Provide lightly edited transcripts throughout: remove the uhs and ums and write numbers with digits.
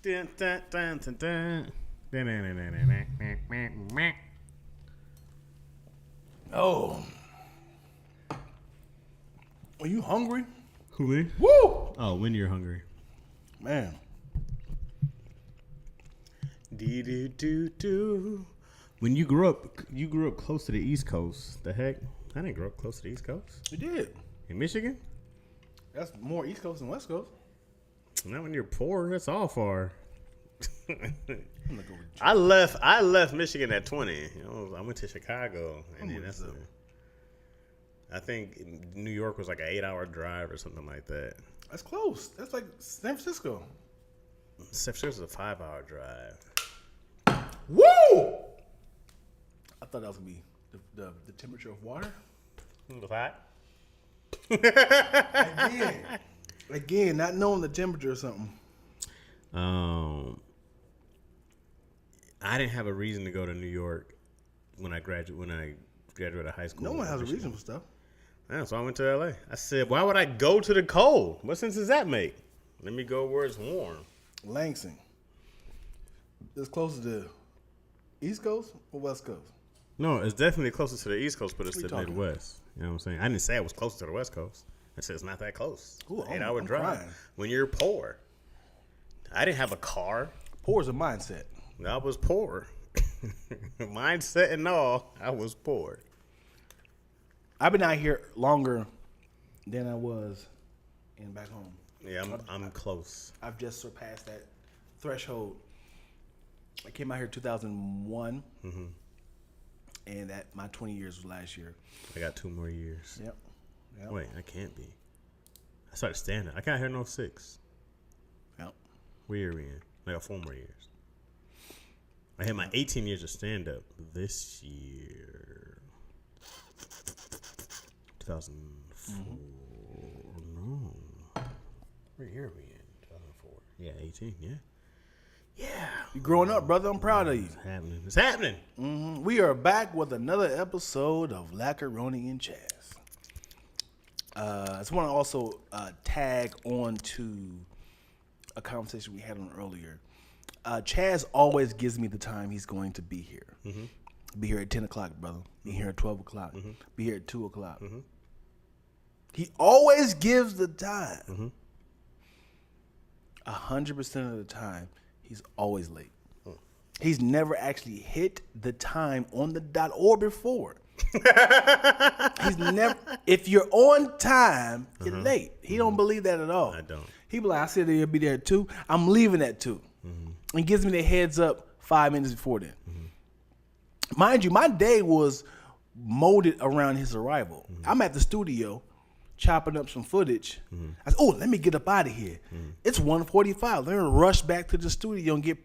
Dun, dun, dun, dun, dun. Oh. Are you hungry? Who me? Woo! Oh, when you're hungry. Man. Do. When you grew up close to the East Coast. The heck? I didn't grow up close to the East Coast. You did. In Michigan? That's more East Coast than West Coast. Not when you're poor. That's all far. I'm gonna go with I left Michigan at 20. You know, I went to Chicago, and then I think New York was like an 8-hour drive or something like that. That's close. That's like San Francisco. San Francisco's a 5-hour drive. Woo! I thought that was gonna be the temperature of water. The hot? Again, not knowing the temperature or something. I didn't have a reason to go to New York when I graduated high school. No one has a reason for stuff. Yeah, so I went to LA. I said, why would I go to the cold? What sense does that make? Let me go where it's warm. Lansing. It's closer to East Coast or West Coast? No, it's definitely closer to the East Coast, but it's What to you the talking Midwest. You know what I'm saying? I didn't say it was closer to the West Coast. I said it's not that close. Ooh, 8-hour drive crying. when you're poor. I didn't have a car. Poor is a mindset. I was poor. Mindset and all, I was poor. I've been out here longer than I was in back home. Yeah, I'm close. I've just surpassed that threshold. I came out here 2001, and that my 20 years was last year. I got 2 more years. Yep. Wait, I can't be. I started standing. I got here in 06. Yep. What year are we in? I got 4 more years. I had my 18 years of stand-up this year. 2004. No. What year are we in? 2004. Yeah, 18, yeah. Yeah. You growing up, brother. I'm proud of you. It's happening. It's happening. We are back with another episode of Lackaroni Chaz. I just want to also tag on to a conversation we had on earlier. Chaz always gives me the time he's going to be here. Be here at 10 o'clock, brother. Be here at 12 o'clock. Be here at 2 o'clock. He always gives the time. 100% of the time, he's always late. He's never actually hit the time on the dot or before. He's never. If you're on time, you're late. He don't believe that at all. I don't. He be like, I said he'll be there at 2. I'm leaving at 2. And gives me the heads up 5 minutes before then. Mind you, my day was molded around his arrival. I'm at the studio chopping up some footage. I said, oh, let me get up out of here. It's 1:45. Let me rush back to the studio and get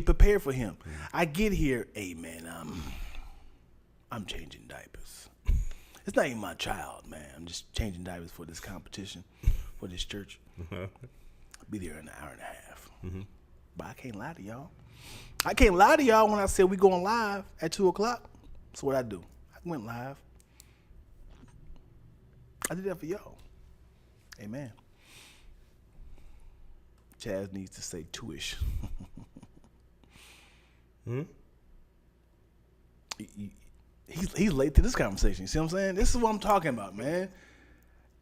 prepared for him. I get here, hey man, I'm changing diapers. It's not even my child, man. I'm just changing diapers for this competition, for this church. I'll be there in an hour and a half. But I can't lie to y'all. I can't lie to y'all when I said we going live at 2 o'clock. That's what I do. I went live. I did that for y'all. Amen. Chaz needs to say 2-ish. He's late to this conversation. You see what I'm saying? This is what I'm talking about, man.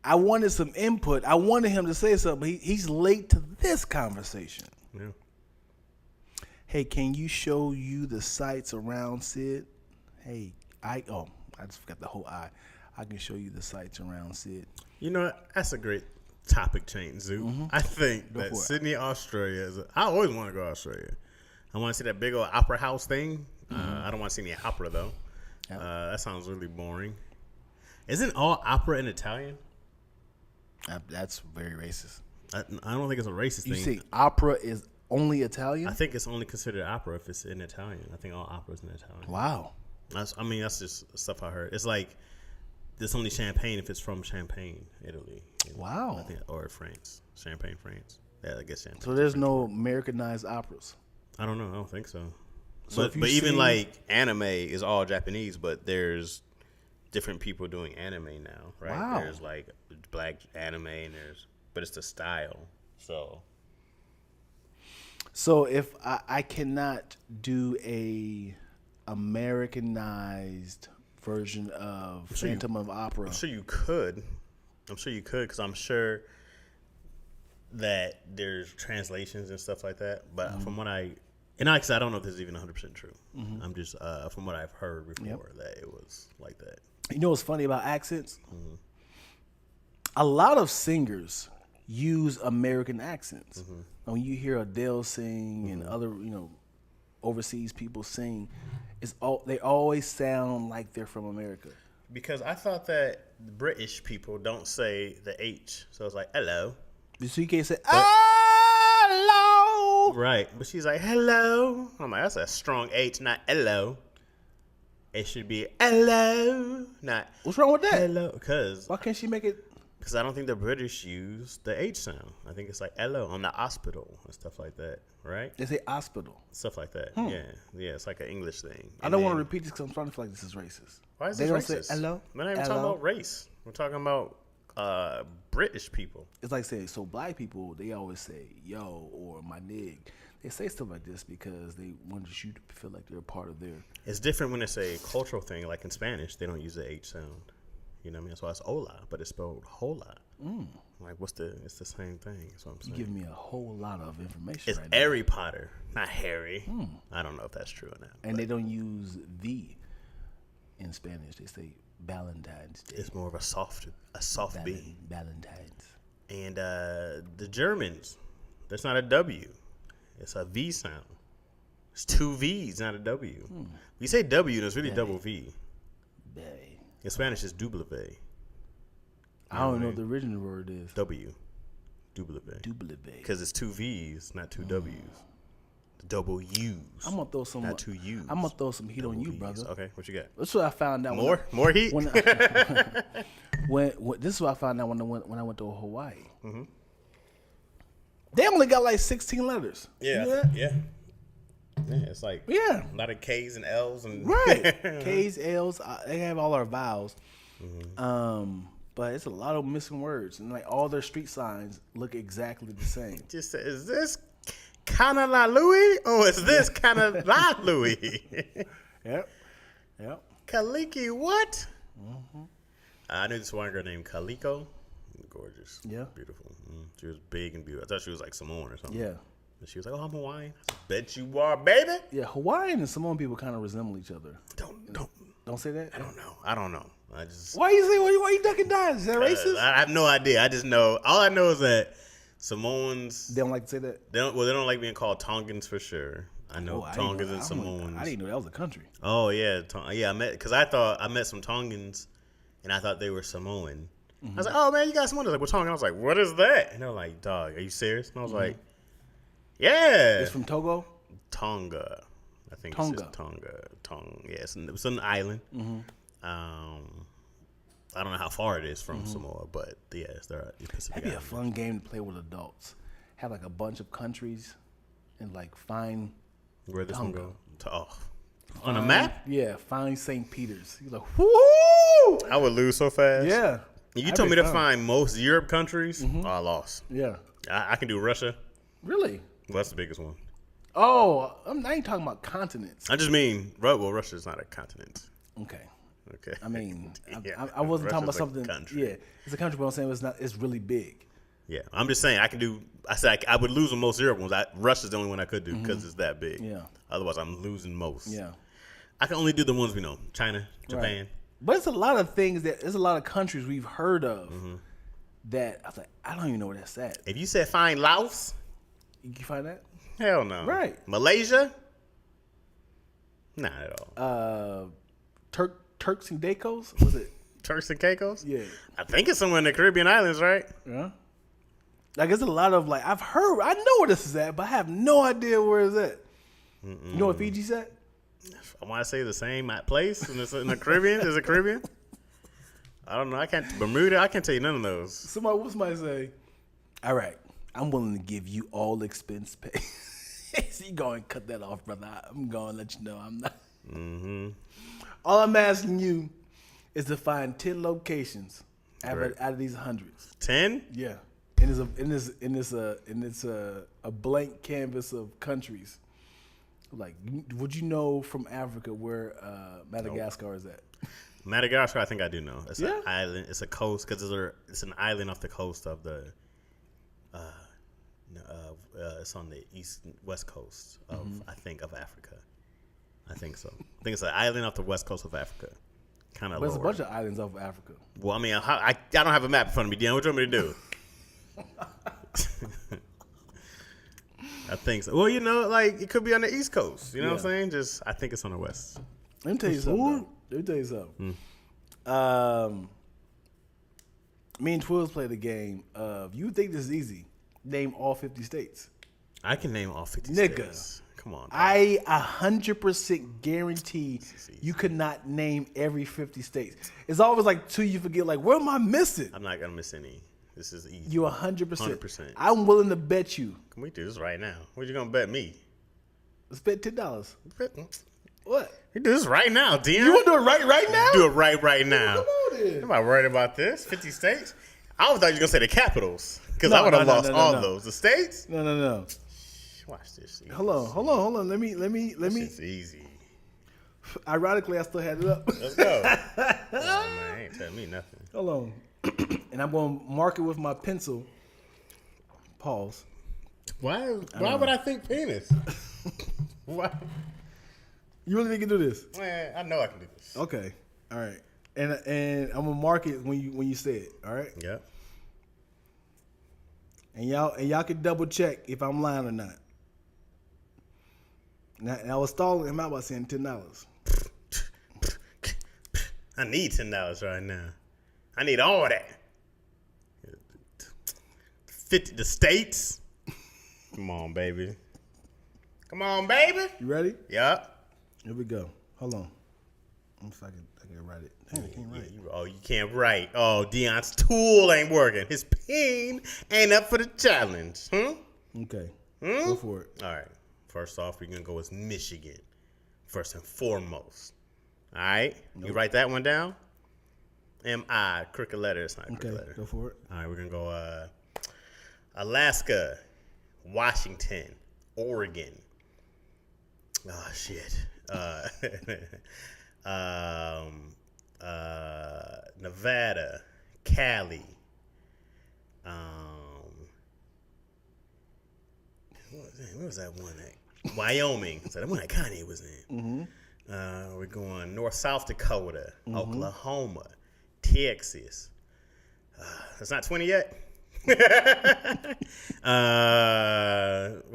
I wanted some input. I wanted him to say something, but he's late to this conversation. Yeah. Hey, can you show you the sights around Sid? Hey, I just forgot the whole I. I can show you the sights around Sid. You know what? That's a great topic change, Zoo. I think that Sydney, Australia I always want to go to Australia. I want to see that big old opera house thing. I don't want to see any opera, though. Yep. That sounds really boring. Isn't all opera in Italian? That's very racist. I don't think it's a racist thing. You see, opera is only Italian? I think it's only considered opera if it's in Italian. I think all opera is in Italian. Wow. That's just stuff I heard. It's like there's only champagne if it's from Champagne, Italy. Wow. I think, or France. Champagne, France. Yeah, I guess Champagne. So there's no Americanized operas? I don't know. I don't think so. So but even like anime is all Japanese, but there's different people doing anime now, right? Wow. There's like black anime, but it's the style. So So if I cannot do a Americanized version of Phantom of Opera. I'm sure you could. Because I'm sure that there's translations and stuff like that. But from what I don't know if this is even 100% true. I'm just from what I've heard before that it was like that. You know what's funny about accents? A lot of singers use American accents. When you hear Adele sing and other, overseas people sing, they always sound like they're from America. Because I thought that British people don't say the H, so it's like hello. So you can't say hello. Right, but she's like hello. I'm like, that's a strong H, not hello. It should be hello, not. What's wrong with that? Hello, because why can't she make it? Because I don't think the British use the H sound. I think it's like hello on the hospital and stuff like that, right? They say hospital. Stuff like that. Yeah, it's like an English thing. I don't want to repeat this because I'm starting to feel like this is racist. Why is this racist? They don't say hello. We're not even talking about race. We're talking about British people. It's like saying, so black people, they always say yo or my nig. They say stuff like this because they want you to feel like they're a part of their. It's different when it's a cultural thing. Like in Spanish, they don't use the H sound. You know what I mean? That's why it's hola, but it's spelled hola. Like, it's the same thing. That's what I'm saying. You give me a whole lot of information. It's right Harry Potter, not Harry. I don't know if that's true or not. And they don't use the in Spanish. They say Valentine's Day. It's more of a soft B. Valentine's. And the Germans, that's not a W. It's a V sound. It's two V's, not a W. We say W, and it's really double V. In Spanish, it's double V. I don't know what the original word is. W. Double V. Because it's two V's, not two W's. Double U's. I'm gonna throw some. Not two U's. I'm gonna throw some heat on you, V's. brother. Okay, what you got? That's what I found out. More heat. When this is what I found out when I went to Hawaii. They only got like 16 letters. Yeah. Yeah, it's like a lot of K's and L's and right. K's, L's. They have all our vowels. But it's a lot of missing words, and like all their street signs look exactly the same. Just say, is this Kana La Louie or is this Kana La Louie? Yep. Kaliki what? I knew this one girl named Kaliko. Gorgeous. Yeah. Beautiful. She was big and beautiful. I thought she was like Samoan or something. Yeah. And she was like, oh, I'm Hawaiian. I said, bet you are, baby. Yeah, Hawaiian and Samoan people kind of resemble each other. Don't say that? I don't know. Why you ducking dives? Is that racist? I have no idea. I just know. All I know is that Samoans. They don't like to say that? They don't like being called Tongans for sure. I know Tongans and Samoans. I didn't know that was a country. Oh, yeah. I met some Tongans, and I thought they were Samoan. I was like, oh, man, you got Samoan. They're like, we're Tongan. I was like, what is that? And they were like, dog, are you serious? And I was like, yeah. It's from Togo? Tonga. I think Tonga. It's just Tonga. Yeah, it's an island. I don't know how far it is from Samoa, but yeah, it's the Pacific. That'd be a fun game to play with adults. Have like a bunch of countries and like find where this one go. On a map? Yeah, find St. Peter's. You're like, whoo! I would lose so fast. Yeah. You told me to find most Europe countries. I lost. Yeah. I can do Russia. Really? Well, that's the biggest one. Oh, I ain't talking about continents. I just mean, well, Russia's not a continent. Okay. Okay. I mean, Yeah. I wasn't talking about Russia's a something. country. Yeah, it's a country, but I'm saying it's really big. Yeah, I'm just saying I can do. I said I would lose the most Europe ones. Russia's the only one I could do because it's that big. Yeah. Otherwise, I'm losing most. Yeah. I can only do the ones we know: China, Japan. Right. But it's a lot of things there's a lot of countries we've heard of that I was like, I don't even know where that's at. If you said find Laos, You can find that? hell no. Right. Malaysia, not at all. Turks and Caicos? Was it? Turks and Caicos? Yeah. I think it's somewhere in the Caribbean islands, right? Yeah. Like it's a lot of like I know where this is at, but I have no idea where it's at. You know what Fiji's at? I want to say the same place in the Caribbean. Is it Caribbean? I don't know. Bermuda. I can't tell you none of those. Somebody say, all right, I'm willing to give you all expense pay. So you go and cut that off, brother. I'm going to let you know I'm not. All I'm asking you is to find 10 locations out of these hundreds. 10? Yeah. it's a blank canvas of countries. Like, would you know from Africa where Madagascar is at? Madagascar, I think I do know. It's Yeah? an island. It's a coast because it's an island off the coast of the. It's on the west coast of I think of Africa. I think so. I think it's an island off the west coast of Africa. Kind of. But there's a bunch of islands off of Africa. Well, I mean, I don't have a map in front of me, Dion. What do you want me to do? I think so. Well, like it could be on the East Coast. You know what I'm saying? I think it's on the West. Let me tell you something. Me and Twills played a game of, you think this is easy. Name all 50 states. I can name all 50 Nigga. states. Come on. I 100% guarantee you could not name every 50 states. It's always like two you forget, like, what am I missing? I'm not going to miss any. This is easy. You 100%. 100%. I'm willing to bet you. Can we do this right now? What you going to bet me? Let's bet $10. What? You do this right now, Dion. You want to do it right now? Do it right now. Come on then. I'm not worried about this. 50 states? I thought you were going to say the capitals because I would have lost all those. The states? No. Watch this. Hold on. Let me. It's easy. Ironically, I still had it up. Let's go. Oh, man, ain't telling me nothing. Hold on. And I'm going to mark it with my pencil. Pause. Why would I think penis? Why? You really think you can do this? Man, I know I can do this. Okay. All right. And I'm gonna mark it when you say it. All right. Yep. And y'all can double check if I'm lying or not. Now, I was stalling him out by saying $10. I need $10 right now. I need all that. 50 the states. Come on, baby. You ready? Yep. Here we go. Hold on. I'm I can write it. Dang, I can't write. You can't write. Oh, Dion's tool ain't working. His pen ain't up for the challenge. Okay. Go for it. All right. First off, we're going to go with Michigan. First and foremost. All right? Nope. You write that one down? M-I, crooked letter. It's not a crooked letter. Go for it. All right, we're going to go Alaska, Washington, Oregon. Oh, shit. Nevada, Cali, what was that one at? Wyoming. So that one that Kanye was in. We're going South Dakota, Oklahoma, Texas. It's not 20 yet. What did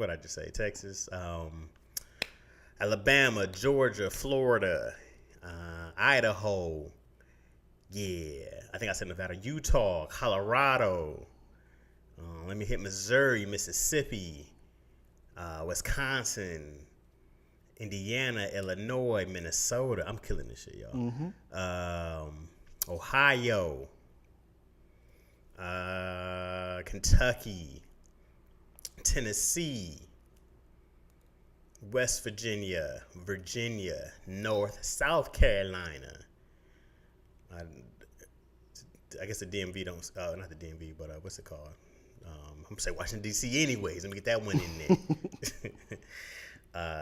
I just say? Texas, Alabama, Georgia, Florida, Idaho. Yeah, I think I said Nevada, Utah, Colorado. Let me hit Missouri, Mississippi, Wisconsin, Indiana, Illinois, Minnesota. I'm killing this shit, y'all. Ohio, Kentucky, Tennessee, West Virginia, South Carolina. I guess the DMV don't. Not the DMV, but what's it called? I'm gonna say Washington D.C. anyways. Let me get that one in there.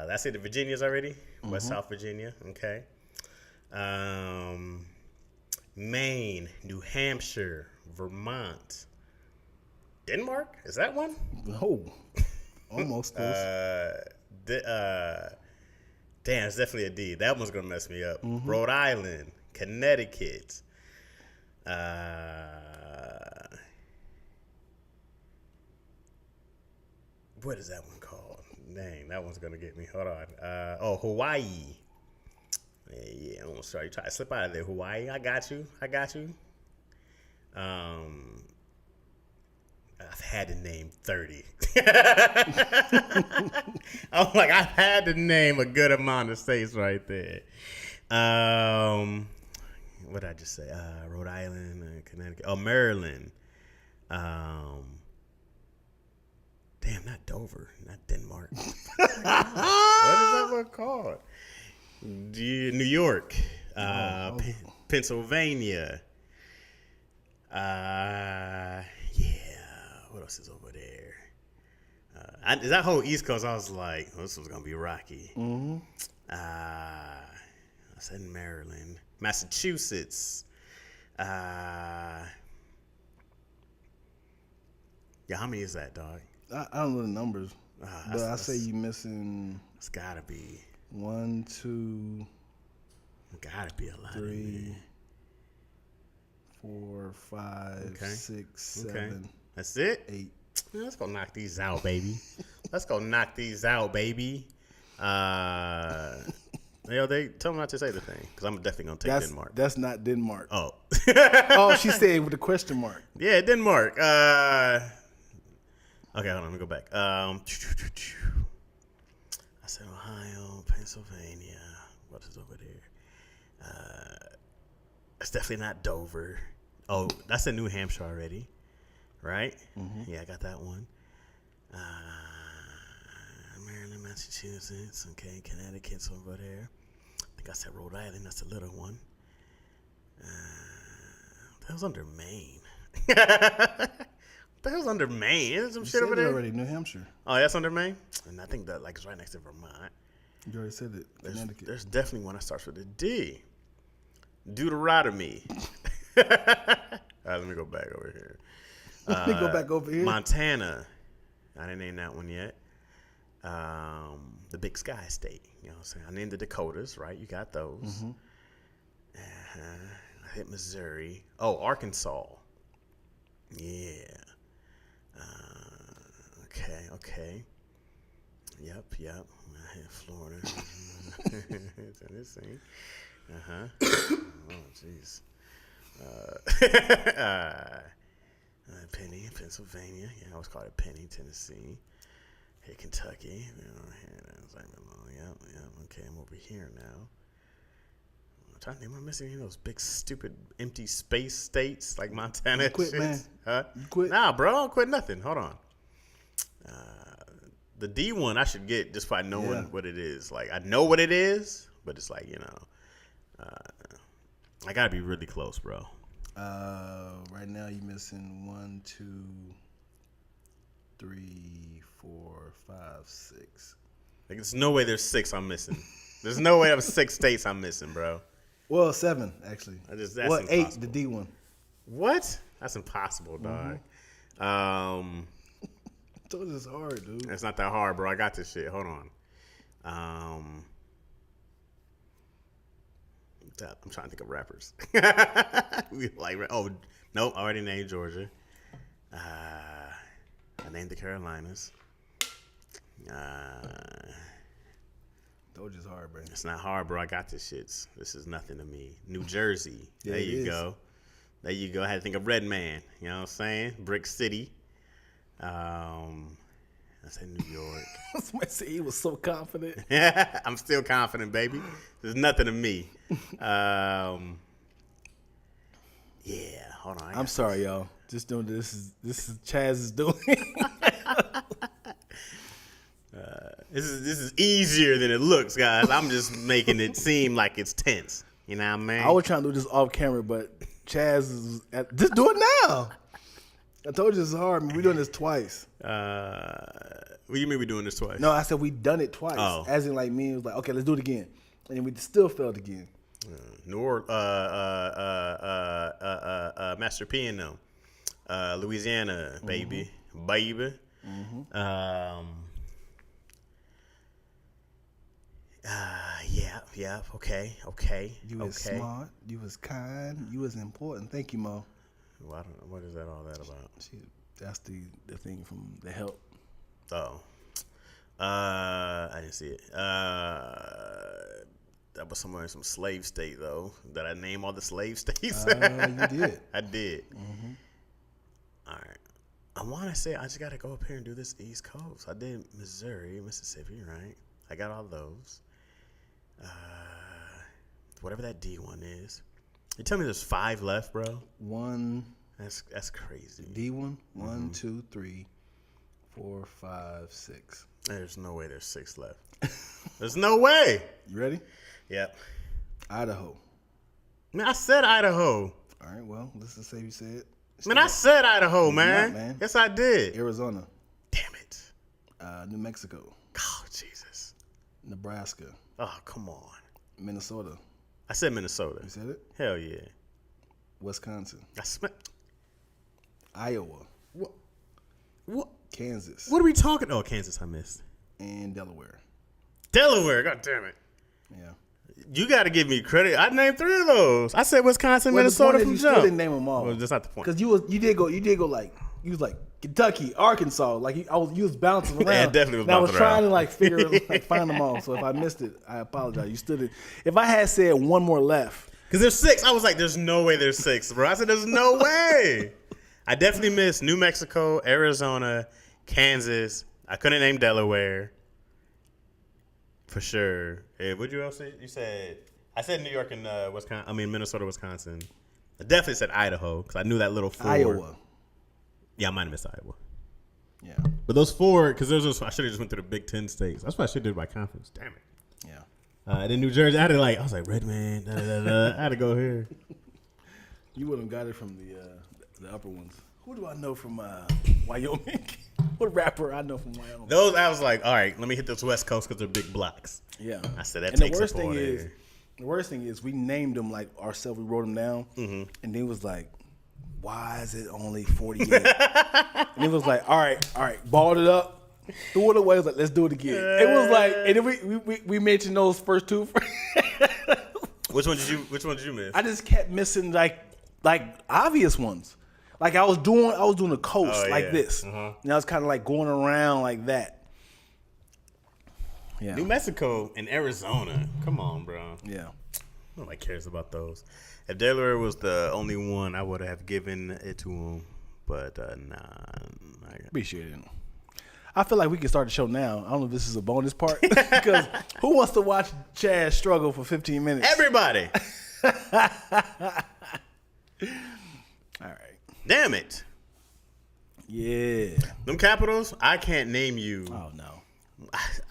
That's it. The Virginias already. West South Virginia. Okay. Maine, New Hampshire, Vermont, Denmark. Is that one? No. Almost. Damn, it's definitely a D. That one's gonna mess me up. Rhode Island, Connecticut. What is that one called? Dang, that one's gonna get me. Hold on. Hawaii. Yeah, almost sorry. You try to slip out of there. Hawaii. I got you. I've had to name 30. I'm like, I've had to name a good amount of states right there. What did I just say? Rhode Island, Connecticut. Oh, Maryland. Damn, not Dover, not Denmark. What is that one called? New York, Pennsylvania. Yeah. else is over there? That whole East Coast, I was like, this was gonna be rocky. Mm-hmm. I said Maryland, Massachusetts. Yeah, how many is that, dog? I don't know the numbers, but I say you missing. It's gotta be 1, 2. Gotta be a lot. 3, 4, 5, 6, 7. That's it. 8. Man, let's go knock these out, baby. Let's go knock these out, baby. They tell me not to say the thing because I'm definitely gonna take Denmark. That's not Denmark. Oh. Oh, she said with a question mark. Yeah, Denmark. Okay, hold on. Let me go back. I said Ohio, Pennsylvania. What is over there? It's definitely not Dover. Oh, that's in New Hampshire already, right? Mm-hmm. Yeah, I got that one. Maryland, Massachusetts. Okay, Connecticut's over there. I think I said Rhode Island. That's the little one. That was under Maine. That was under Maine. Isn't some shit over there? Already, New Hampshire. Oh, that's under Maine? And I think that it's right next to Vermont. You already said it. Connecticut. There's definitely one that starts with a D. Deuteronomy. All right, let me go back over here. Let me go back over here. Montana. I didn't name that one yet. The Big Sky State. You know what I'm saying? I named the Dakotas, right? You got those. Mm-hmm. I hit Missouri. Oh, Arkansas. Yeah. Okay. Yep. I hit Florida. Tennessee. Oh, jeez. Penny, Pennsylvania. Yeah, I always call it Penny, Tennessee. Hey, Kentucky. Yep. Okay, I'm over here now. I'm trying to think. Am I missing any of those big, stupid, empty space states like Montana? You quit, man. Huh? You quit? Nah, bro. I don't quit nothing. Hold on. The D one I should get just by knowing what it is. Like, I know what it is, but it's like, I got to be really close, bro. Right now you're missing 1, 2, 3, 4, 5, 6. Like, there's no way there's 6 I'm missing. There's no way there's 6 states I'm missing, bro. Well, 7 actually. That's 8, impossible. the D one. What? That's impossible, dog. I told you it's hard, dude. It's not that hard, bro. I got this shit. Hold on. I'm trying to think of rappers. Nope. I already named Georgia. I named the Carolinas. Told you it's hard, bro. It's not hard, bro. I got this shit. This is nothing to me. New Jersey. Yeah, there you go. I had to think of Red Man. You know what I'm saying? Brick City. I said New York. Somebody said he was so confident. I'm still confident, baby. There's nothing to me. Yeah, hold on. I'm sorry, y'all. Just doing this is Chaz is doing. This is easier than it looks, guys. I'm just making it seem like it's tense. You know what I mean? I was trying to do this off camera, but Chaz is just do it now. I told you it's hard. We're doing this twice. What do you mean we're doing this twice? No, I said we done it twice. Oh. As in, like, me was like, okay, let's do it again, and then we still failed again. Master P and them. Louisiana, baby. Baby. Yeah. Okay. You was smart. You was kind. You was important. Thank you, Mo. Well, I don't know. What is all that about? That's the thing from the help. Oh. I didn't see it. That was somewhere in some slave state, though. Did I name all the slave states? You did. I did. All right. I want to say I just got to go up here and do this East Coast. I did Missouri, Mississippi, right? I got all those. Whatever that D one is. You tell me there's 5 left, bro? 1. That's crazy. D1. 1, 2, 3, 4, 5, 6. There's no way there's 6 left. There's no way. You ready? Yep. Idaho. Man, I said Idaho. All right. Well, let's just say you said. Man, I said Idaho, man. man. Yes, I did. Arizona. Damn it. New Mexico. Oh, Jesus. Nebraska. Oh, come on. Minnesota. I said Minnesota. You said it? Hell yeah. Wisconsin. Iowa. What? Kansas. What are we talking? Oh, Kansas, I missed. And Delaware. Delaware. God damn it. Yeah. You got to give me credit. I named 3 of those. I said Wisconsin, Minnesota from you jump. still didn't name them all. Well, that's not the point. Because you did go like you was like Kentucky, Arkansas. Like you was bouncing around. Yeah, it definitely was and I was bouncing trying around. to like figure like find them all. So if I missed it, I apologize. You still did. If I had said one more left, Because there's 6. I was like, there's no way there's 6, bro. I said, there's no way. I definitely missed New Mexico, Arizona, Kansas. I couldn't name Delaware. For sure. Hey, what'd you else say? You said, I said New York and Minnesota, Wisconsin. I definitely said Idaho because I knew that little 4. Iowa. Yeah, I might have missed Iowa. Yeah. But those 4, because I should have just went through the Big Ten states. That's what I should have did by conference. Damn it. Yeah. And then New Jersey, I was like, Redman, I had to go here. You wouldn't have got it from the upper ones. Who do I know from Wyoming? What rapper I know from Wyoming? Those, I was like, all right, let me hit this West Coast because they're big blocks. Yeah. I said that and takes the worst up all thing there. is, the worst thing is we named them like ourselves. We wrote them down, Mm-hmm. and then it was like, why is it only 48? And it was like, all right, balled it up, threw it away. It was like, let's do it again. It was like, and then we mentioned those first 2. Which one did you miss? I just kept missing like obvious ones. Like I was doing the coast like this, and I was kind of like going around like that. Yeah. New Mexico and Arizona. Come on, bro. Yeah. Nobody cares about those. If Delaware was the only one, I would have given it to him. But nah. Appreciate it. I feel like we can start the show now. I don't know if this is a bonus part because who wants to watch Chaz struggle for 15 minutes? Everybody. All right. Damn it. Yeah. Them capitals, I can't name you. Oh no.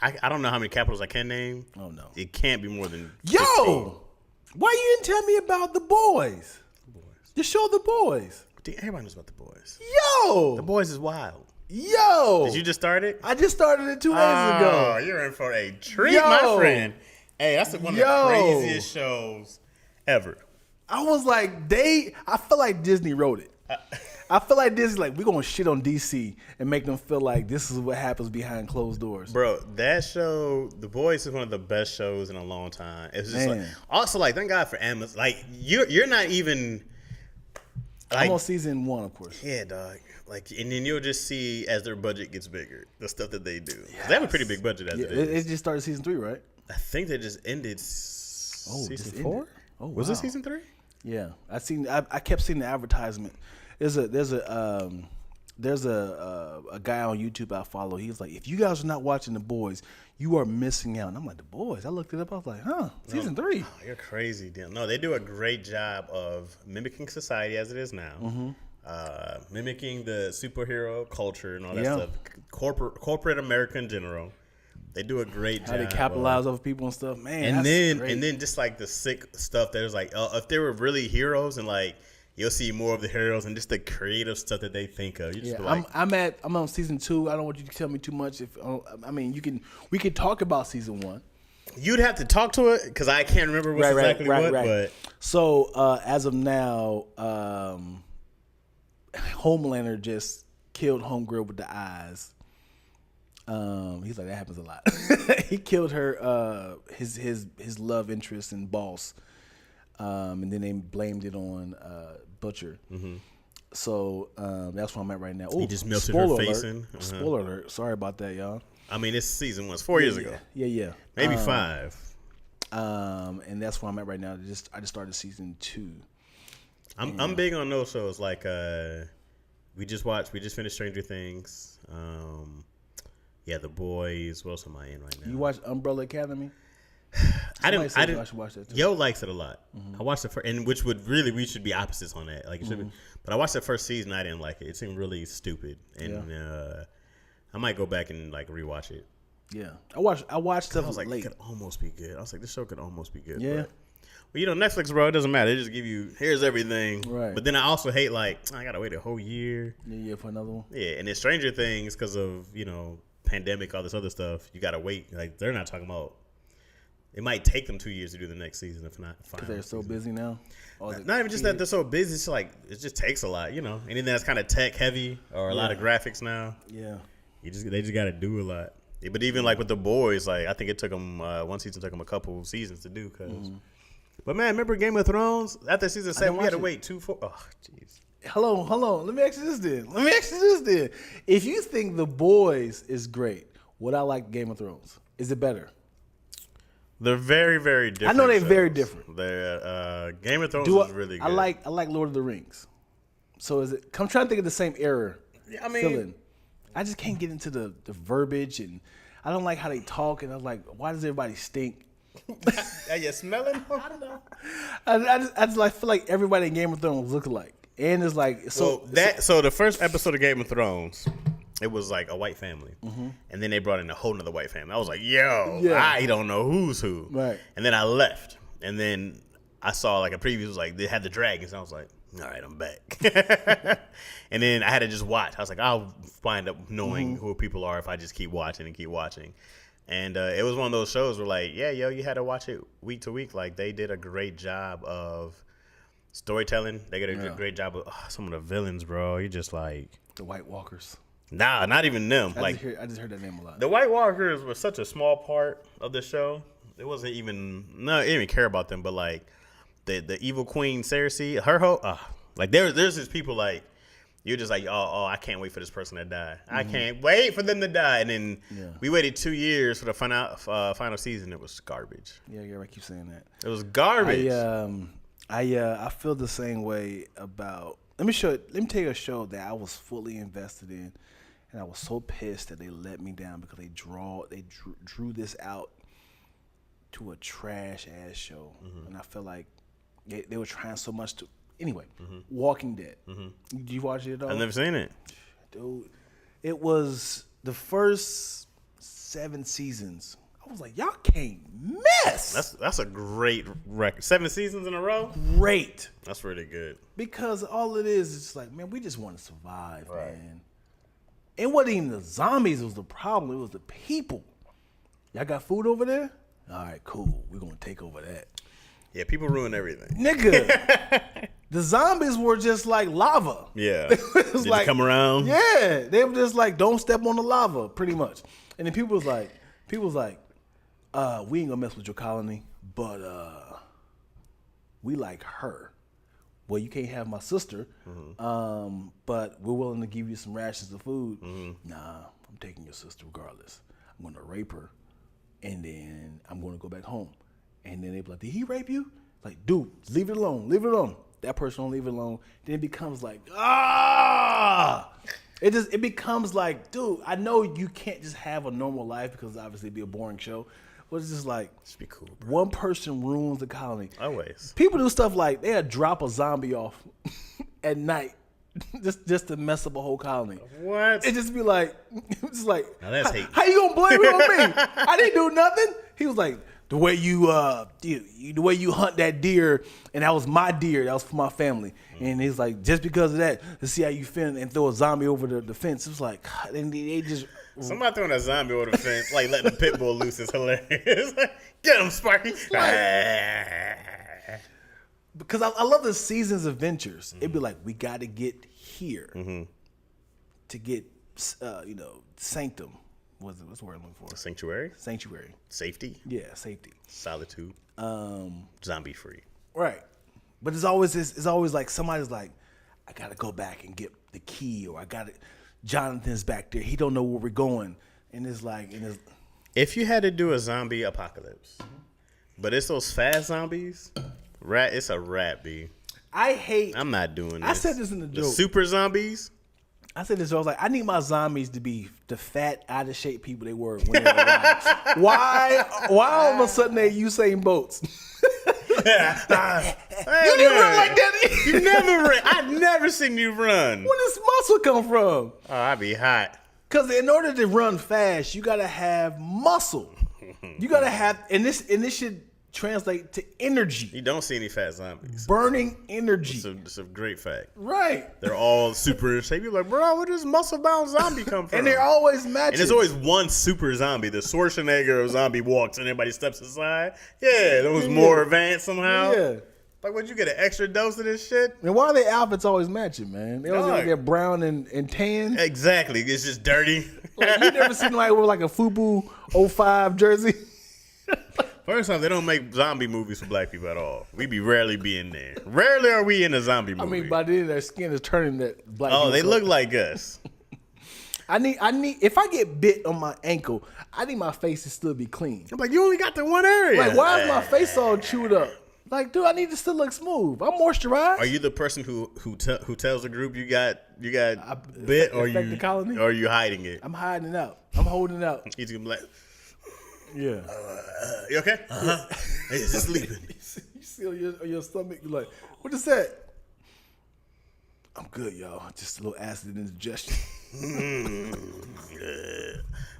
I don't know how many capitals I can name. Oh no. It can't be more than 15. Yo, why you didn't tell me about the boys? The show The Boys. Everybody knows about the boys. Yo. The boys is wild. Yo. Did you just start it? I just started it 2 days Oh, ago. you're in for a treat, Yo. my friend. Hey, that's one of the craziest shows ever. I was like, I feel like Disney wrote it. I feel like Disney's like, we're going to shit on DC and make them feel like this is what happens behind closed doors. Bro, that show, The Boys, is one of the best shows in a long time. It's just like, also, like, thank God for Amazon. Like, you're not even, like, I'm on season 1, of course. yeah, dog. Like, and then you'll just see as their budget gets bigger, the stuff that they do. They have a pretty big budget as it is. It just started season 3, right? I think they just ended season 4. ended. Oh, Was wow. it season 3? Yeah, I kept seeing the advertisement. There's a guy on YouTube I follow. He's like, if you guys are not watching The Boys, you are missing out. And I'm like, The Boys? I looked it up. I was like, season 3. Oh, you're crazy, Dan. No, they do a great job of mimicking society as it is now. Mm-hmm. Mimicking the superhero culture and all that stuff. Corporate America in general. They do a great job. How they capitalize over people and stuff, man. And that's great. then just like the sick stuff. There's like, if they were really heroes, and like you'll see more of the heroes and just the creative stuff that they think of. You just be like, I'm on season 2. I don't want you to tell me too much. We could talk about season 1. You'd have to talk to it because I can't remember what's exactly what. But so as of now, Homelander just killed Homegirl with the eyes. He's like, that happens a lot. He killed her, his love interest and boss, and then they blamed it on Butcher. Mm-hmm. So that's where I'm at right now. Ooh, he just melted her face in. Spoiler alert! Sorry about that, y'all. I mean, this season was 4 years ago. Yeah. Maybe 5. And that's where I'm at right now. I just started season 2. I'm big on those shows. Like we just finished Stranger Things. The Boys. What else am I in right now? You watch Umbrella Academy? I didn't. I should watch that too. Yo likes it a lot. Mm-hmm. I watched it and which would really we should be opposites on that. Like it should be. But I watched the first season. I didn't like it. It seemed really stupid, and I might go back and like rewatch it. Yeah, I watched stuff I was like, late. it could almost be good. I was like, this show could almost be good. Yeah. Well, Netflix, bro, it doesn't matter. They just give you, here's everything. Right. But then I also hate, like, I got to wait a whole year. Yeah, for another one. Yeah, and then Stranger Things, because of, pandemic, all this other stuff, you got to wait. Like, they're not talking about, it might take them 2 years to do the next season, if not five. Because they're so busy now? Not even just that they're so busy. It's like, it just takes a lot, Anything that's kind of tech heavy or a lot of graphics now. Yeah. They just got to do a lot. Yeah, but even, like, with The Boys, like, I think it took them, one season took them a couple seasons to do, because... But man, remember Game of Thrones? After season 7, we had to wait 2, 4. Oh, jeez. Hold on. Let me ask you this then. If you think The Boys is great, would I like Game of Thrones? Is it better? They're very, very different. I know they're shows. very different. They're Game of Thrones is really good. I like Lord of the Rings. So is it? I'm trying to think of the same era. I mean, feeling. I just can't get into the verbiage, and I don't like how they talk. And I'm like, why does everybody stink? Are you smelling? I don't know. I just like feel like everybody in Game of Thrones look alike, and it's like so. So the first episode of Game of Thrones, it was like a white family, and then they brought in a whole nother white family. I was like, I don't know who's who. Right. And then I left, and then I saw like a preview. It was like they had the dragons. And I was like, all right, I'm back. And then I had to just watch. I was like, I'll find up knowing who people are if I just keep watching and keep watching. And it was one of those shows where, like, you had to watch it week to week. Like, they did a great job of storytelling. They did a great job of some of the villains, bro. You just like the White Walkers. Nah, not even them. I just heard that name a lot. The White Walkers were such a small part of the show. It wasn't even I didn't even care about them. But like the evil queen Cersei, her whole like there's these people like. You're just like, oh, I can't wait for this person to die. I can't wait for them to die. And then we waited 2 years for the final season. It was garbage. Yeah, I keep saying that. It was garbage. I feel the same way about. Let me tell you a show that I was fully invested in, and I was so pissed that they let me down because they drew this out to a trash ass show, and I feel like they were trying so much to. Anyway, Walking Dead. Did you watch it at all? I've never seen it. Dude, it was the first 7 seasons. I was like, y'all can't miss. That's a great record. 7 seasons in a row? Great. That's really good. Because all it is just like, man, we just want to survive, man. It wasn't even the zombies was the problem. It was the people. Y'all got food over there? All right, cool. We're going to take over that. Yeah, people ruin everything. Nigga. The zombies were just like lava. Yeah. It was Did like, you come around? Yeah. They were just like, don't step on the lava, pretty much. And then people was like, we ain't gonna mess with your colony, but we like her. Well, you can't have my sister, but we're willing to give you some rations of food. Nah, I'm taking your sister regardless. I'm gonna rape her, and then I'm gonna go back home. And then they be like, did he rape you? Like, dude, leave it alone. Leave it alone. That person don't leave it alone. Then it becomes like, It becomes like, dude, I know you can't just have a normal life because obviously it'd be a boring show. But it's just like, be cool, bro. One person ruins the colony. Always. People do stuff like they'll drop a zombie off at night just to mess up a whole colony. What? It just be like, it's like, now that's hate. How you gonna blame it on me? I didn't do nothing. He was like, the way you hunt that deer, and that was my deer, that was for my family. And he's like, just because of that, to see how you feel and throw a zombie over the fence. It was like, and they just. Somebody throwing a zombie over the fence, like letting a pit bull loose is hilarious. Get him, Sparky. Because I love the season's adventures. It'd be like, we got to get here to get, sanctum. What's the word I'm looking for? Sanctuary? Safety? Yeah, safety. Solitude. Zombie free. Right. But it's always like somebody's like, I gotta go back and get the key, or Jonathan's back there. He don't know where we're going. And it's like, if you had to do a zombie apocalypse, but it's those fast zombies, it's a wrap, B. I'm not doing this. I said this in the joke. The super zombies. I said this. I was like, I need my zombies to be the fat, out of shape people they were when they were alive. Why all of a sudden they Usain Bolts? You didn't run like that. You never ran. I've never seen you run. Where does muscle come from? Oh, I'd be hot. Because in order to run fast, you gotta have muscle. You gotta have, and this should translate to energy. You don't see any fat zombies. Burning energy. It's a great fact. Right. They're all super in shape. You're like, bro, where does muscle-bound zombie come from? And they're always matching. And there's always one super zombie. The Schwarzenegger of zombie walks and everybody steps aside. Yeah, that was more advanced somehow. Yeah. Like, would you get an extra dose of this shit? And why are their outfits always matching, man? They always like they're brown and tan. Exactly. It's just dirty. Like, you never seen like with like a FUBU 05 jersey? First off, they don't make zombie movies for black people at all. We be rarely be in there. Rarely are we in a zombie movie. I mean, by then their skin is turning that black. Oh, they look like us. I need. If I get bit on my ankle, I need my face to still be clean. I'm like, you only got the one area. Like, why is my face all chewed up? Like, dude, I need to still look smooth. I'm moisturized. Are you the person who tells the group you got bit, or are you hiding it? I'm hiding it out. I'm holding it out. He's gonna be like, yeah. You okay? He's just sleeping. You see on your stomach, you're like, what is that? I'm good, y'all. Just a little acid indigestion.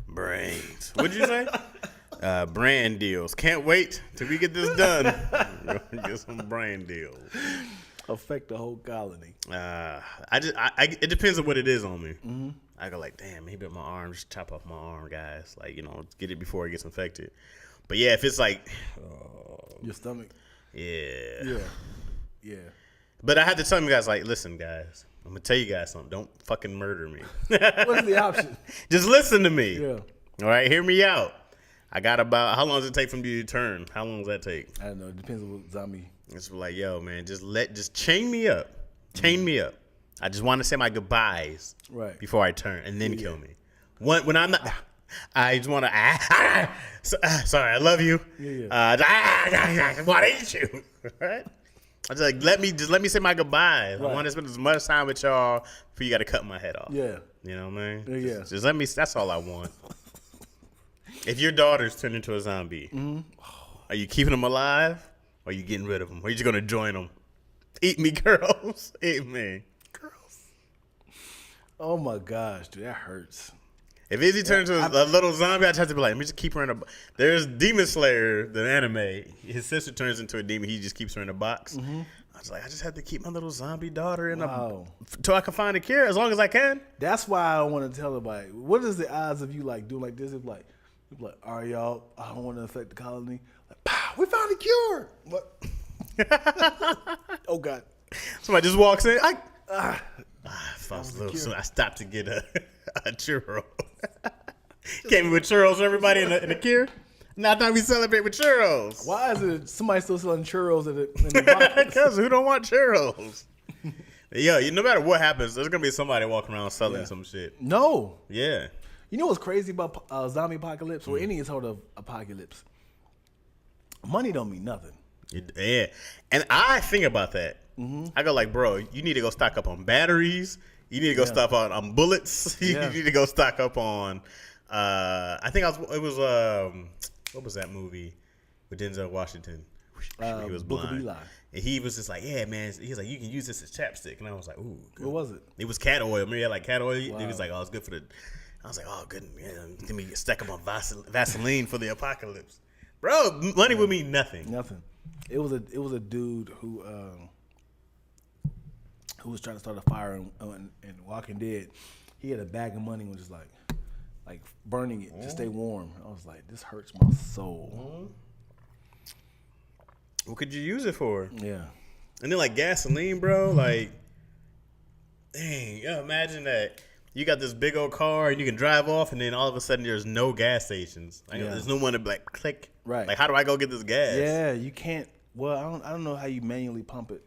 Brains. What'd you say? Brand deals. Can't wait till we get this done. Get some brand deals. Affect the whole colony. It depends on what it is on me. Mm-hmm. I go like, damn, maybe my arm, just chop off my arm, guys. Like, get it before it gets infected. But yeah, if it's like your stomach. Yeah. Yeah. But I had to tell you guys, like, listen, guys, I'm gonna tell you guys something. Don't fucking murder me. What's the option? Just listen to me. Yeah. All right, hear me out. I got about, how long does it take from you to turn? How long does that take? I don't know. It depends on what zombie. It's like, yo, man, just chain me up. Chain me up. I just want to say my goodbyes before I turn, and then kill me. When I'm not, I just want to, sorry, I love you. I want to eat you. Right? I just like, let me say my goodbyes. I want to spend as much time with y'all before you got to cut my head off. Yeah. You know what I mean? Yeah. Just let me, that's all I want. If your daughter's turned into a zombie, are you keeping them alive? Or are you getting rid of them? Or are you just going to join them? Eat me, girls. Eat me. Girls. Oh, my gosh, dude. That hurts. If Izzy turns into a little zombie, I just have to be like, let me just keep her in a box. There's Demon Slayer, the anime. His sister turns into a demon. He just keeps her in a box. Mm-hmm. I was like, I just have to keep my little zombie daughter in until I can find a cure as long as I can. That's why I don't want to tell anybody. What is the odds of you like doing like this? If like, all right, y'all, I don't want to affect the colony. Like, pow, we found a cure. What? Oh God! Somebody just walks in. I stopped to get a churro. Came in with churros for everybody in the cure. Now I thought we celebrate with churros. Why is it somebody still selling churros in the box? Because who don't want churros? Yo, no matter what happens, there's gonna be somebody walking around selling some shit. No. Yeah. You know what's crazy about zombie apocalypse or any sort of apocalypse? Money don't mean nothing. Yeah, and I think about that. Mm-hmm. I go like, bro, you need to go stock up on batteries. You need to go stock up on bullets. You need to go stock up on. I think it was what was that movie with Denzel Washington? He was blind. Book of Eli. And he was just like, yeah, man. He's like, you can use this as chapstick. And I was like, ooh. Good. What was it? It was cat oil. Remember, he had like cat oil. Wow. He was like, oh, it's good for the. I was like, oh, good. Man, give me a stack up on Vaseline for the apocalypse, bro. Money would mean nothing. Nothing. It was a dude who was trying to start a fire in Walking Dead. He had a bag of money and was just like burning it to stay warm. I was like, this hurts my soul. What could you use it for? Yeah. And then like gasoline, bro. Like, dang, imagine that. You got this big old car and you can drive off, and then all of a sudden there's no gas stations. Like, there's no one to like click. Right. Like, how do I go get this gas? Yeah, you can't. Well, I don't know how you manually pump it.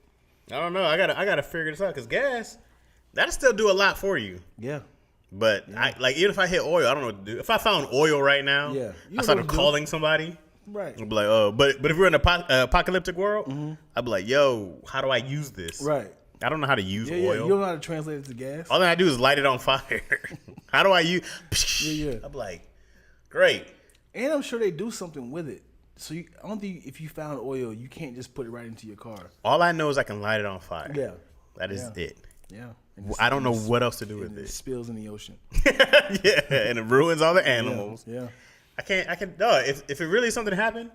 I don't know. I gotta figure this out because gas, that'll still do a lot for you. Yeah. But even if I hit oil, I don't know what to do. If I found oil right now, I started calling somebody. Right. I'd be like, oh, but if we're in an apocalyptic world, I'd be like, yo, how do I use this? Right. I don't know how to use oil. Yeah, you don't know how to translate it to gas. All I do is light it on fire. How do I use? I'm like, great. And I'm sure they do something with it. So I don't think if you found oil, you can't just put it right into your car. All I know is I can light it on fire. Yeah. That is it. Yeah. I don't know what else to do with it. It spills in the ocean. Yeah, and it ruins all the animals. Yeah. No, if it really something happened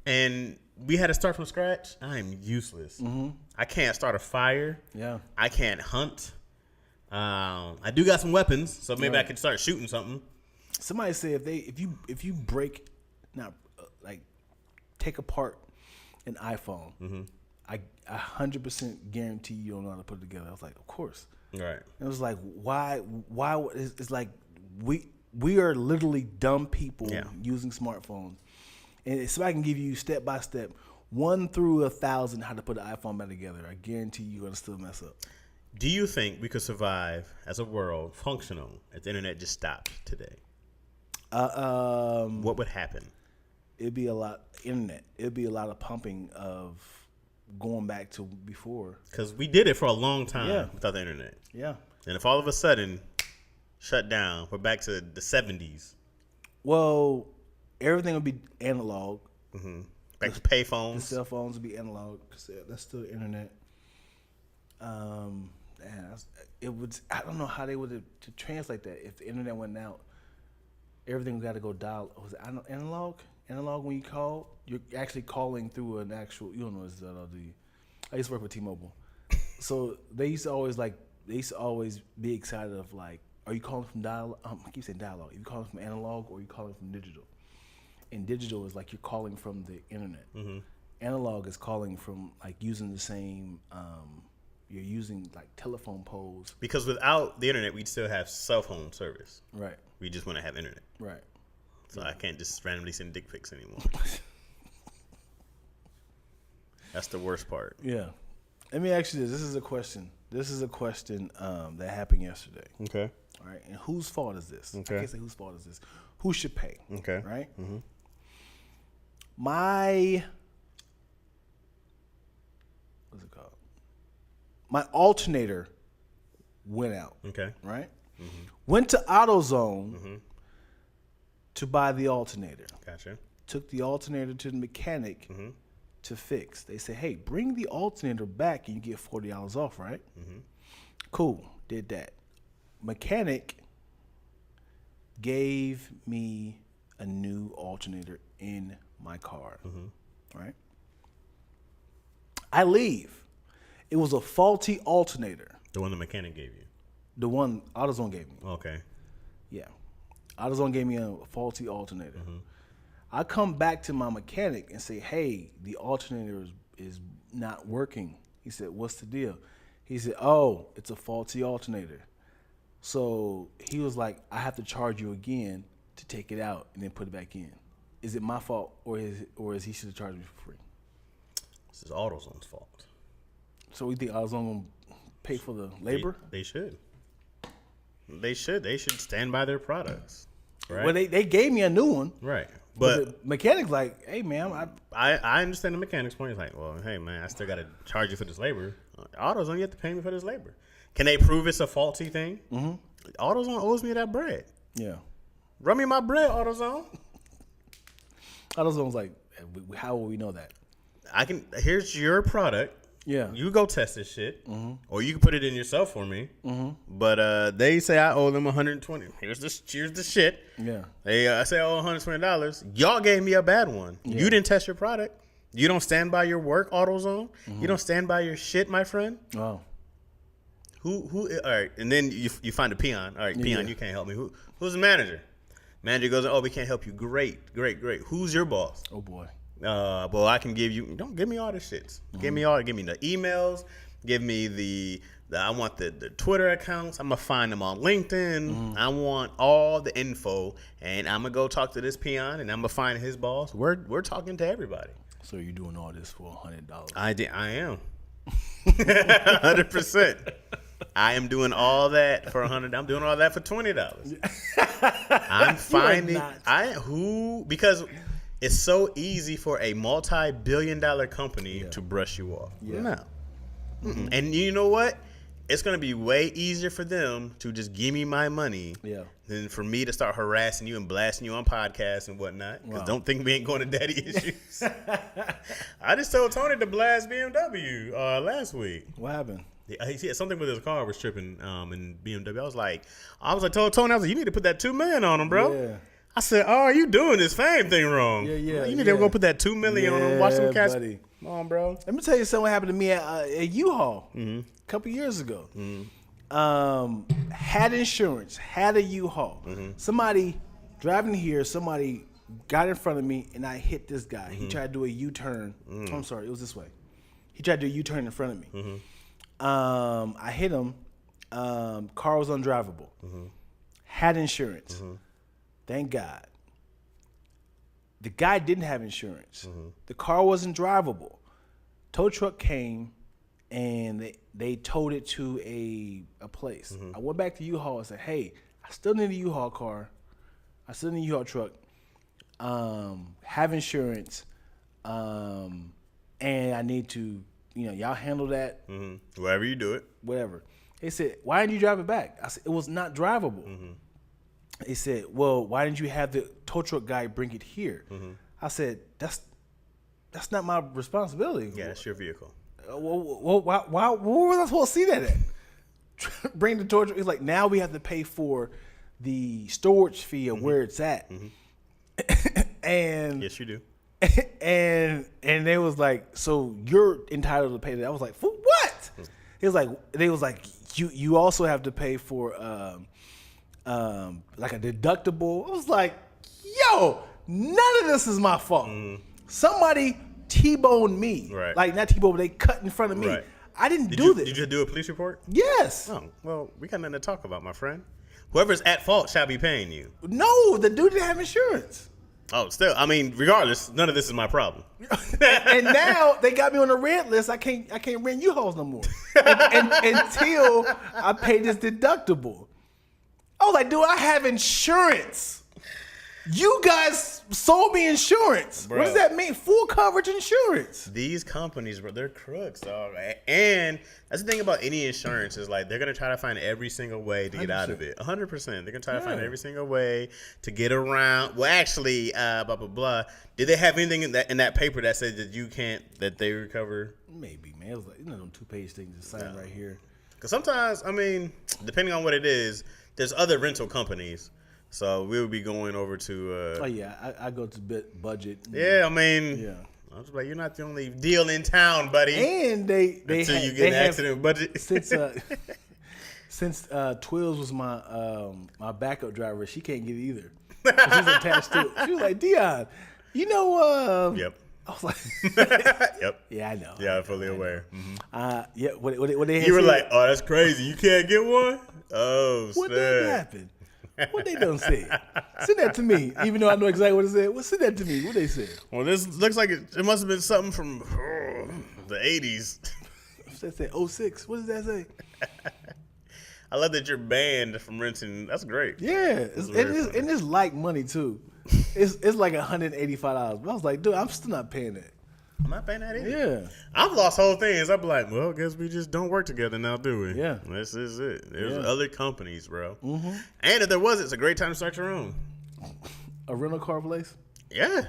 and we had to start from scratch, I'm useless. I can't start a fire. Yeah. I can't hunt. I do got some weapons, so maybe I could start shooting something. Somebody said if you break, not like take apart an iPhone, I 100% guarantee you don't know how to put it together. I was like, of course. Right. It was like, why? It's like we are literally dumb people using smartphones. And if somebody can give you step by step, 1 through 1,000, how to put an iPhone back together, I guarantee you're gonna still mess up. Do you think we could survive as a world functional if the internet just stopped today? What would happen? It'd be a lot internet. It'd be a lot of pumping of going back to before. Because we did it for a long time without the internet. Yeah. And if all of a sudden shut down, we're back to the 70s. Well, everything would be analog. Back to pay phones. The cell phones would be analog. That's still the internet. It would. I don't know how they would to translate that. If the internet went out, everything got to go dial. Was it analog? Analog when you call, you're actually calling through an actual. You don't know what I used to work with T-Mobile, so they used to always be excited of like, are you calling from dial? I keep saying dialogue. Are you calling from analog or are you calling from digital? And digital is like you're calling from the internet. Analog is calling from like using the same. You're using like telephone poles. Because without the internet, we'd still have cell phone service. Right. We just want to have internet. Right. So I can't just randomly send dick pics anymore. That's the worst part. Yeah. Let me ask you this. This is a question that happened yesterday. Okay. All right. And whose fault is this? Okay. I can't say whose fault is this. Who should pay? Okay. Right? What's it called? My alternator went out. Okay. Right? Went to AutoZone to buy the alternator. Gotcha. Took the alternator to the mechanic to fix. They said, hey, bring the alternator back and you get $40 off, right? Cool. Did that. Mechanic gave me a new alternator in my car. Right? I leave. It was a faulty alternator. The one the mechanic gave you? The one AutoZone gave me. Okay. Yeah. AutoZone gave me a faulty alternator. I come back to my mechanic and say, hey, the alternator is not working. He said, what's the deal? He said, oh, it's a faulty alternator. So he was like, I have to charge you again to take it out and then put it back in. Is it my fault or is he should have charged me for free? This is AutoZone's fault. So we think AutoZone going to pay for the labor? They should. They should stand by their products. Right? Well, they gave me a new one. Right. But the mechanic's like, hey, man. I understand the mechanic's point. He's like, well, hey, man, I still got to charge you for this labor. AutoZone, you have to pay me for this labor. Can they prove it's a faulty thing? AutoZone owes me that bread. Yeah. Run me my bread, AutoZone. AutoZone's like, how will we know that? Here's your product. Yeah. You go test this shit, or you can put it in yourself for me. But they say I owe them $120. Here's the shit. Yeah. I say I owe $120. Y'all gave me a bad one. Yeah. You didn't test your product. You don't stand by your work, AutoZone. You don't stand by your shit, my friend. Oh. Who? All right, and then you find a peon. All right, peon, you can't help me. Who's the manager? Manager goes, oh, we can't help you. Great. Who's your boss? Oh boy. Well, I can give you. Don't give me all the shits. Give me the emails. Give me I want the Twitter accounts. I'm gonna find them on LinkedIn. I want all the info, and I'm gonna go talk to this peon, and I'm gonna find his boss. We're talking to everybody. So you're doing all this for $100? I am. 100%. I am doing all that for $100. I'm doing all that for $20. I'm finding because it's so easy for a multi-billion-dollar company to brush you off. Yeah. No. And you know what? It's going to be way easier for them to just give me my money than for me to start harassing you and blasting you on podcasts and whatnot. Because don't think we ain't going to daddy issues. I just told Tony to blast BMW last week. What happened? He had something with his car was tripping in BMW. I was like, told Tony, you need to put that $2 million on him, bro. Yeah. I said, "Oh, you doing this fame thing wrong? Yeah. You need to go put that $2 million on. Watch them cats. Buddy. Come on, bro. Let me tell you something happened to me at U-Haul a couple years ago. Had insurance, had a U-Haul. Somebody driving here, somebody got in front of me, and I hit this guy. He tried to do a U-turn. I'm sorry, it was this way. He tried to do a U-turn in front of me. I hit him. Car was undrivable. Had insurance. Thank God. The guy didn't have insurance. The car wasn't drivable. Tow truck came, and they towed it to a place. I went back to U-Haul and said, hey, I still need a U-Haul car. I still need a U-Haul truck. Have insurance. And I need to, y'all handle that. Wherever you do it. Whatever. They said, why didn't you drive it back? I said, it was not drivable. They said, well, why didn't you have the tow truck guy bring it here? I said, that's not my responsibility. Yeah, it's your vehicle. Well, why was I supposed to see that at? Bring the tow truck. It's like, now we have to pay for the storage fee of where it's at. And yes, you do. And they was like, so you're entitled to pay that. I was like, for what? They was like, you also have to pay for like a deductible. I was like, yo, none of this is my fault. Somebody T-boned me. Right. Like, not T-boned, but they cut in front of me. Right. I didn't do this. Did you do a police report? Yes. Oh, well, we got nothing to talk about, my friend. Whoever's at fault shall be paying you. No, the dude didn't have insurance. Oh, still, I mean, regardless, none of this is my problem. And now they got me on the red list. I can't rent U-Hauls no more until I pay this deductible. I was like, dude, I have insurance. You guys sold me insurance. Bro. What does that mean? Full coverage insurance. These companies, bro, they're crooks, dog. And that's the thing about any insurance is like they're gonna try to find every single way to get 100%. out of it. 100%. They're gonna try to find every single way to get around. Well, actually, blah blah blah. Did they have anything in that paper that said that they recover? Maybe, man. It was like, them 2-page things to sign right here. Because sometimes, I mean, depending on what it is, there's other rental companies. So we would be going over to. Oh yeah, I go to budget. Yeah, I mean. Yeah. I was like, you're not the only deal in town, buddy. And they until you get an accident budget. Since Twills was my backup driver, she can't get it either. She's attached to it. She was like, Dion, Yep. I was like, yep. Yeah, I know. Yeah, I'm fully aware. Yeah. What they had you were said, like, oh, that's crazy. You can't get one. Oh, what did happen? What they done say? Send that to me, even though I know exactly what it said. Well, send that to me. What they said? Well, this looks like it must have been something from the 80s. That said 06. What does that say? I love that you're banned from renting. That's great. Yeah, and it's like money too. It's like $185. But I was like, dude, I'm still not paying that. I'm not paying that either. Yeah. I've lost whole things. I'm like, well, I guess we just don't work together now, do we? Yeah. This is it. There's other companies, bro. And if there wasn't, it's a great time to start your own. A rental car place? Yeah.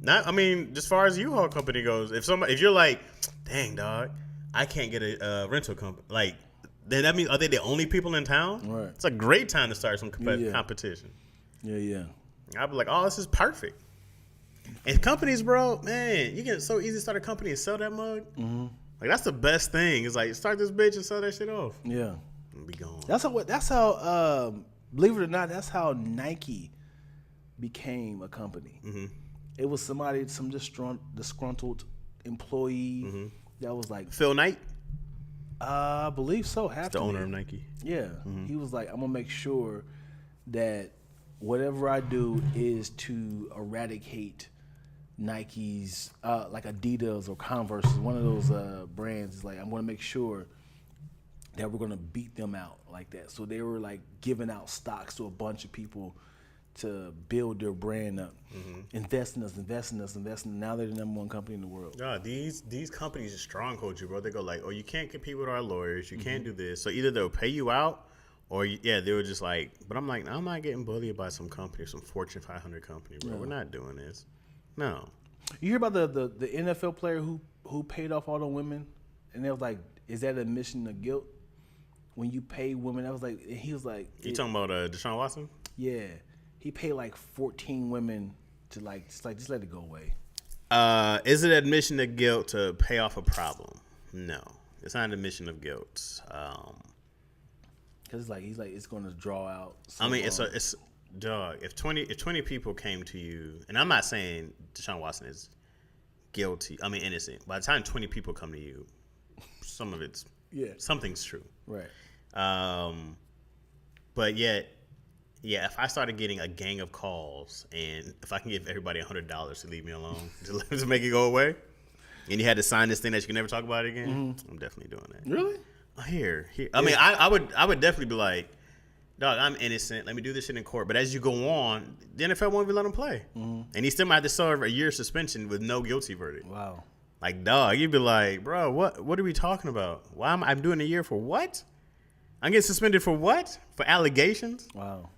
I mean, as far as U-Haul company goes, if you're like, dang, dog, I can't get a rental company, like, then that means, are they the only people in town? Right. It's a great time to start some competition. Yeah. I'd be like, oh, this is perfect. And companies, bro, man, you can so easy to start a company and sell that mug. Like, that's the best thing. It's like, start this bitch and sell that shit off. Yeah. And be gone. That's how believe it or not, that's how Nike became a company. It was some disgruntled employee that was like, Phil Knight? I believe so. The owner of Nike. Yeah. He was like, I'm going to make sure that whatever I do is to eradicate Nike's, like Adidas or Converse, one of those brands. Is like, I'm going to make sure that we're going to beat them out like that. So they were like giving out stocks to a bunch of people to build their brand up, invest in us. Now they're the number one company in the world. Yeah, these companies just stronghold you, bro. They go like, oh, you can't compete with our lawyers. You can't do this. So either they'll pay you out, or they were just like, but I'm like, I'm not getting bullied by some company, some Fortune 500 company, bro. We're not doing this. No. You hear about the NFL player who paid off all the women, and they was like, is that admission of guilt when you pay women? I was like, he was like, You talking about Deshaun Watson? Yeah. he paid like 14 women to just let it go away. Is it admission of guilt to pay off a problem? No, it's not an admission of guilt. Because he's like it's going to draw out. So I mean, it's dog. If 20 people came to you, and I'm not saying Deshaun Watson is guilty. I mean innocent. By the time 20 people come to you, some of it's something's true. Right. But yet. Yeah, if I started getting a gang of calls and if I can give everybody $100 to leave me alone, to make it go away, and you had to sign this thing that you can never talk about it again, I'm definitely doing that. Really? Here. I mean, I would definitely be like, dog, I'm innocent. Let me do this shit in court. But as you go on, the NFL won't even let him play. And he still might have to serve a year suspension with no guilty verdict. Wow. Like, dog, you'd be like, bro, what are we talking about? Why am I doing a year for what? I'm getting suspended for what? For allegations? Wow.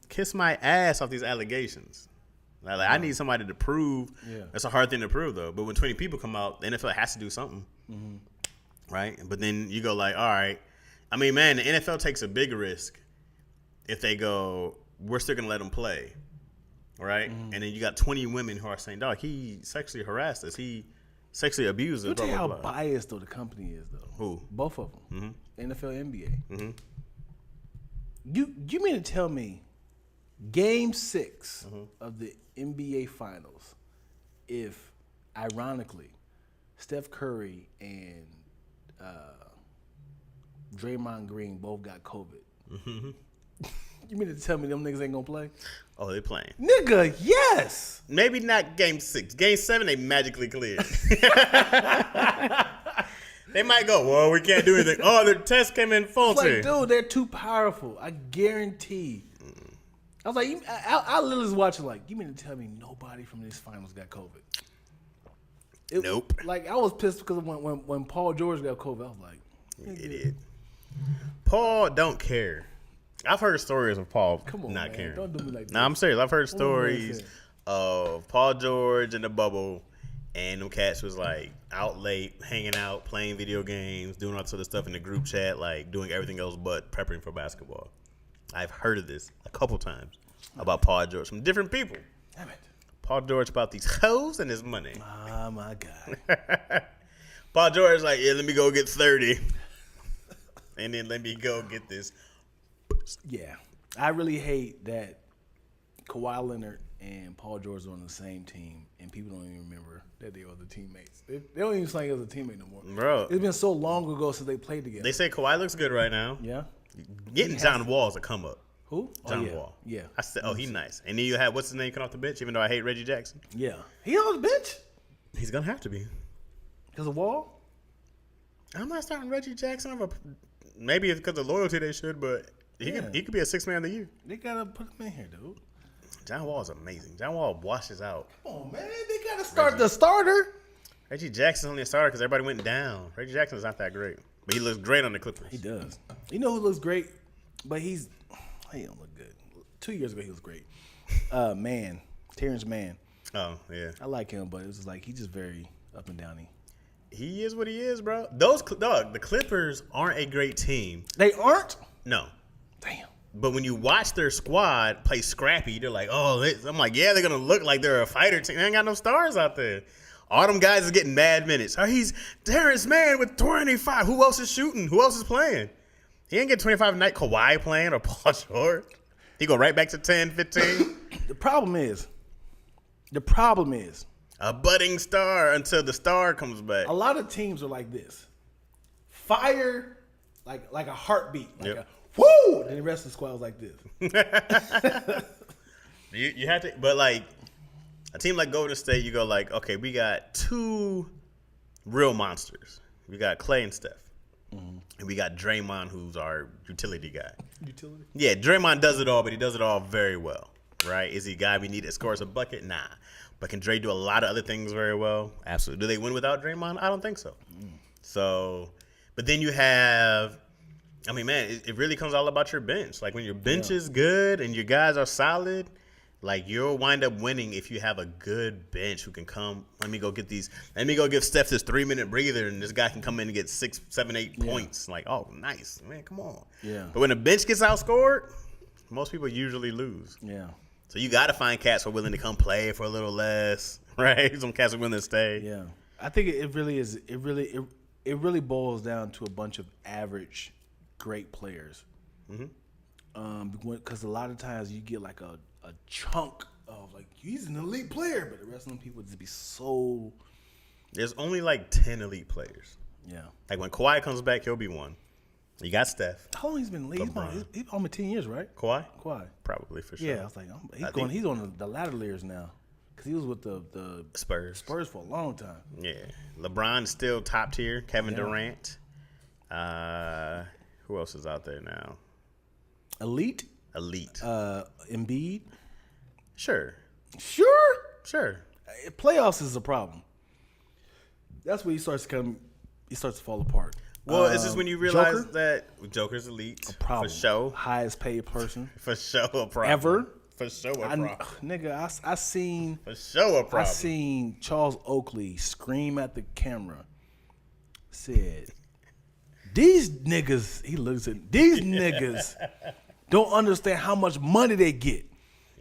Kiss my ass off these allegations. Like, I need somebody to prove. Yeah. That's a hard thing to prove, though. But when 20 people come out, the NFL has to do something. Right? But then you go like, all right. I mean, man, the NFL takes a big risk if they go, we're still going to let him play. Right? And then you got 20 women who are saying, dog, he sexually harassed us. He sexually abused us. Let me tell you how biased, though, the company is, though. Who? Both of them. NFL, NBA. You mean to tell me Game 6 of the NBA Finals, if, ironically, Steph Curry and Draymond Green both got COVID, you mean to tell me them niggas ain't gonna play? Oh, they playing. Nigga, yes! Maybe not Game 6. Game 7, they magically cleared. They might go, well, we can't do anything. Oh, the test came in faulty. It's like, dude, they're too powerful. I guarantee. I was like, I literally was watching like, you mean to tell me nobody from this finals got COVID? Nope. Like, I was pissed because when Paul George got COVID, I was like, idiot. Paul don't care. I've heard stories of Paul not caring. Don't do me like that. No, I'm serious. I've heard stories of Paul George in the bubble, and them cats was like out late, hanging out, playing video games, doing all sort of stuff in the group chat, like doing everything else but prepping for basketball. I've heard of this a couple times about Paul George from different people. Damn it. Paul George about these hoes and his money. Oh, my God. Paul George like, yeah, let me go get 30. And then let me go get this. Yeah. I really hate that Kawhi Leonard and Paul George are on the same team, and people don't even remember that they were the teammates. They don't even say as a teammate no more. Bro. It's been so long ago since they played together. They say Kawhi looks good right now. Yeah. Getting John Wall is a come up. Who? John Wall. Yeah. I said, he's nice. And then you have, what's his name, coming off the bench, even though I hate Reggie Jackson? Yeah. He on the bench? He's going to have to be. Because of Wall? I'm not starting Reggie Jackson over. Maybe it's because of loyalty they should, but he could be a 6th man of the year. They got to put him in here, dude. John Wall is amazing. John Wall washes out. Come on, man. They got to start the starter. Reggie Jackson's only a starter because everybody went down. Reggie Jackson's not that great. But he looks great on the Clippers. He does. You know who looks great? But he don't look good. 2 years ago, he was great. Terrence Mann. Oh, yeah. I like him, but it was just like, he's just very up and downy. He is what he is, bro. The Clippers aren't a great team. They aren't? No. Damn. But when you watch their squad play scrappy, they're like, I'm like, yeah, they're going to look like they're a fighter team. They ain't got no stars out there. All them guys is getting mad minutes. He's Terrence Mann with 25. Who else is shooting? Who else is playing? He ain't get 25 a night. Kawhi playing or Paul George. He go right back to 10, 15. The problem is a budding star until the star comes back. A lot of teams are like this. Fire like a heartbeat. Like a whoo! And the rest of the squad was like this. You have to, but like a team like Golden State, you go like, okay, we got 2 real monsters. We got Clay and Steph. And we got Draymond, who's our utility guy. Utility? Yeah, Draymond does it all, but he does it all very well, right? Is he a guy we need that scores a bucket? Nah. But can Dre do a lot of other things very well? Absolutely. Do they win without Draymond? I don't think so. So, but then you have, I mean, man, it really comes all about your bench. Like when your bench is good and your guys are solid, like you'll wind up winning if you have a good bench who can come. Let me go give Steph this 3-minute breather, and this guy can come in and get 6, 7, 8 points. Like, oh, nice, man, come on. Yeah. But when the bench gets outscored, most people usually lose. Yeah. So you got to find cats who are willing to come play for a little less, right? Some cats are willing to stay. Yeah, I think it really is. It really boils down to a bunch of average, great players. Because a lot of times you get like a chunk of like he's an elite player, but the rest of them people just be so. There's only like 10 elite players. Yeah. Like when Kawhi comes back, he'll be one. You got Steph. How long he's been in the league? He's almost 10 years, right? Kawhi? Kawhi. Probably for sure. Yeah, I was like, he's on the latter years now. Because he was with the Spurs for a long time. Yeah. LeBron's still top tier. Kevin Durant. Who else is out there now? Elite. Embiid. Sure. Playoffs is a problem. That's where he starts to fall apart. Well, it's just when you realize that Joker's elite. A problem. For sure. Highest paid person. For sure a problem. Ever. For sure a problem. Nigga, I seen. For sure a problem. I seen Charles Oakley scream at the camera. Said, these niggas, he looks at these niggas don't understand how much money they get.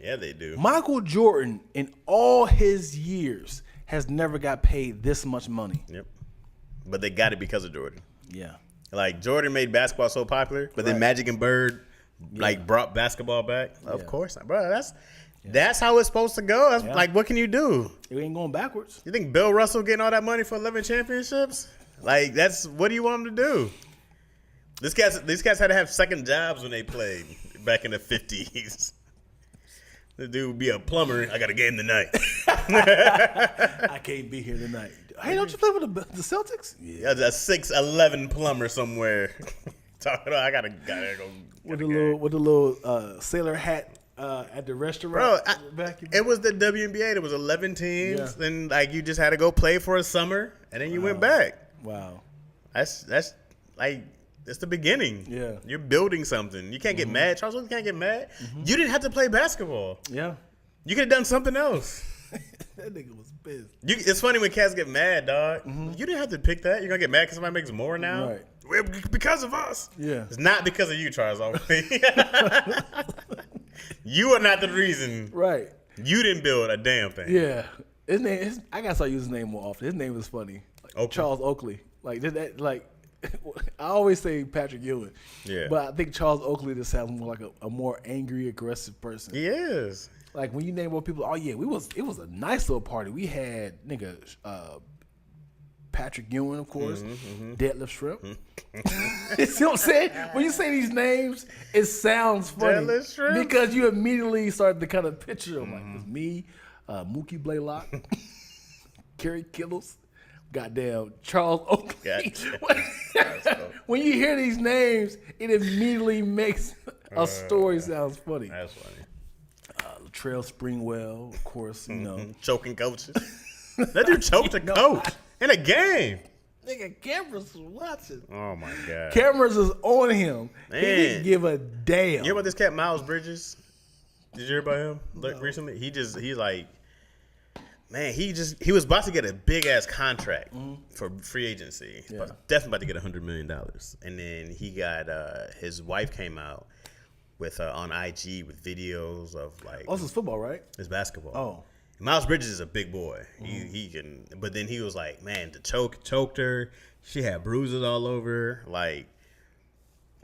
Yeah, they do. Michael Jordan, in all his years, has never got paid this much money. Yep. But they got it because of Jordan. Yeah. Like, Jordan made basketball so popular, but then Magic and Bird, brought basketball back. Of course. Bro, that's how it's supposed to go. That's like, what can you do? It ain't going backwards. You think Bill Russell getting all that money for 11 championships? Like, what do you want him to do? These cats had to have second jobs when they played back in the 50s. The dude would be a plumber. I got a game tonight. I can't be here tonight. Hey, don't you play with the Celtics? Yeah, a 6'11" plumber somewhere. Talking about, I gotta go. With the little sailor hat at the restaurant. Bro, it was the WNBA. There was 11 teams, and like you just had to go play for a summer, and then you went back. Wow, that's like it's the beginning. Yeah, you're building something. You can't get mad. Charles Oakley can't get mad. You didn't have to play basketball. Yeah, you could have done something else. That nigga was pissed. It's funny when cats get mad, dog. You didn't have to pick that. You're gonna get mad because somebody makes more now. Right. Well, because of us. Yeah. It's not because of you, Charles Oakley. You are not the reason. Right. You didn't build a damn thing. Yeah. His name. I gotta start using his name more often. His name is funny. Like Charles Oakley. Like that. Like I always say Patrick Ewing. Yeah. But I think Charles Oakley just sounds more like a more angry, aggressive person. He is. Like when you name more people, it was a nice little party. We had Patrick Ewing, of course, Deadlift Shrimp. You see what I'm saying? When you say these names, it sounds funny Deadlift Shrimp? because you immediately start to kind of picture them. Like it's me, Mookie Blaylock, Kerry Kittles, goddamn Charles Oakley. Gotcha. When you hear these names, it immediately makes a story sounds funny. That's funny. Trail Springwell, of course, you know. Choking coaches. That dude choked a coach in a game. Nigga, cameras was watching. Oh, my God. Cameras is on him. Man. He didn't give a damn. You hear about this cat, Miles Bridges? Did you hear about him recently? He was about to get a big-ass contract for free agency. Yeah. Definitely about to get $100 million. And then he got, his wife came out with on IG with videos of like. Oh, this is football, right? It's basketball. Oh, Miles Bridges is a big boy. He can, but then he was like, man, the choked her. She had bruises all over her. Like,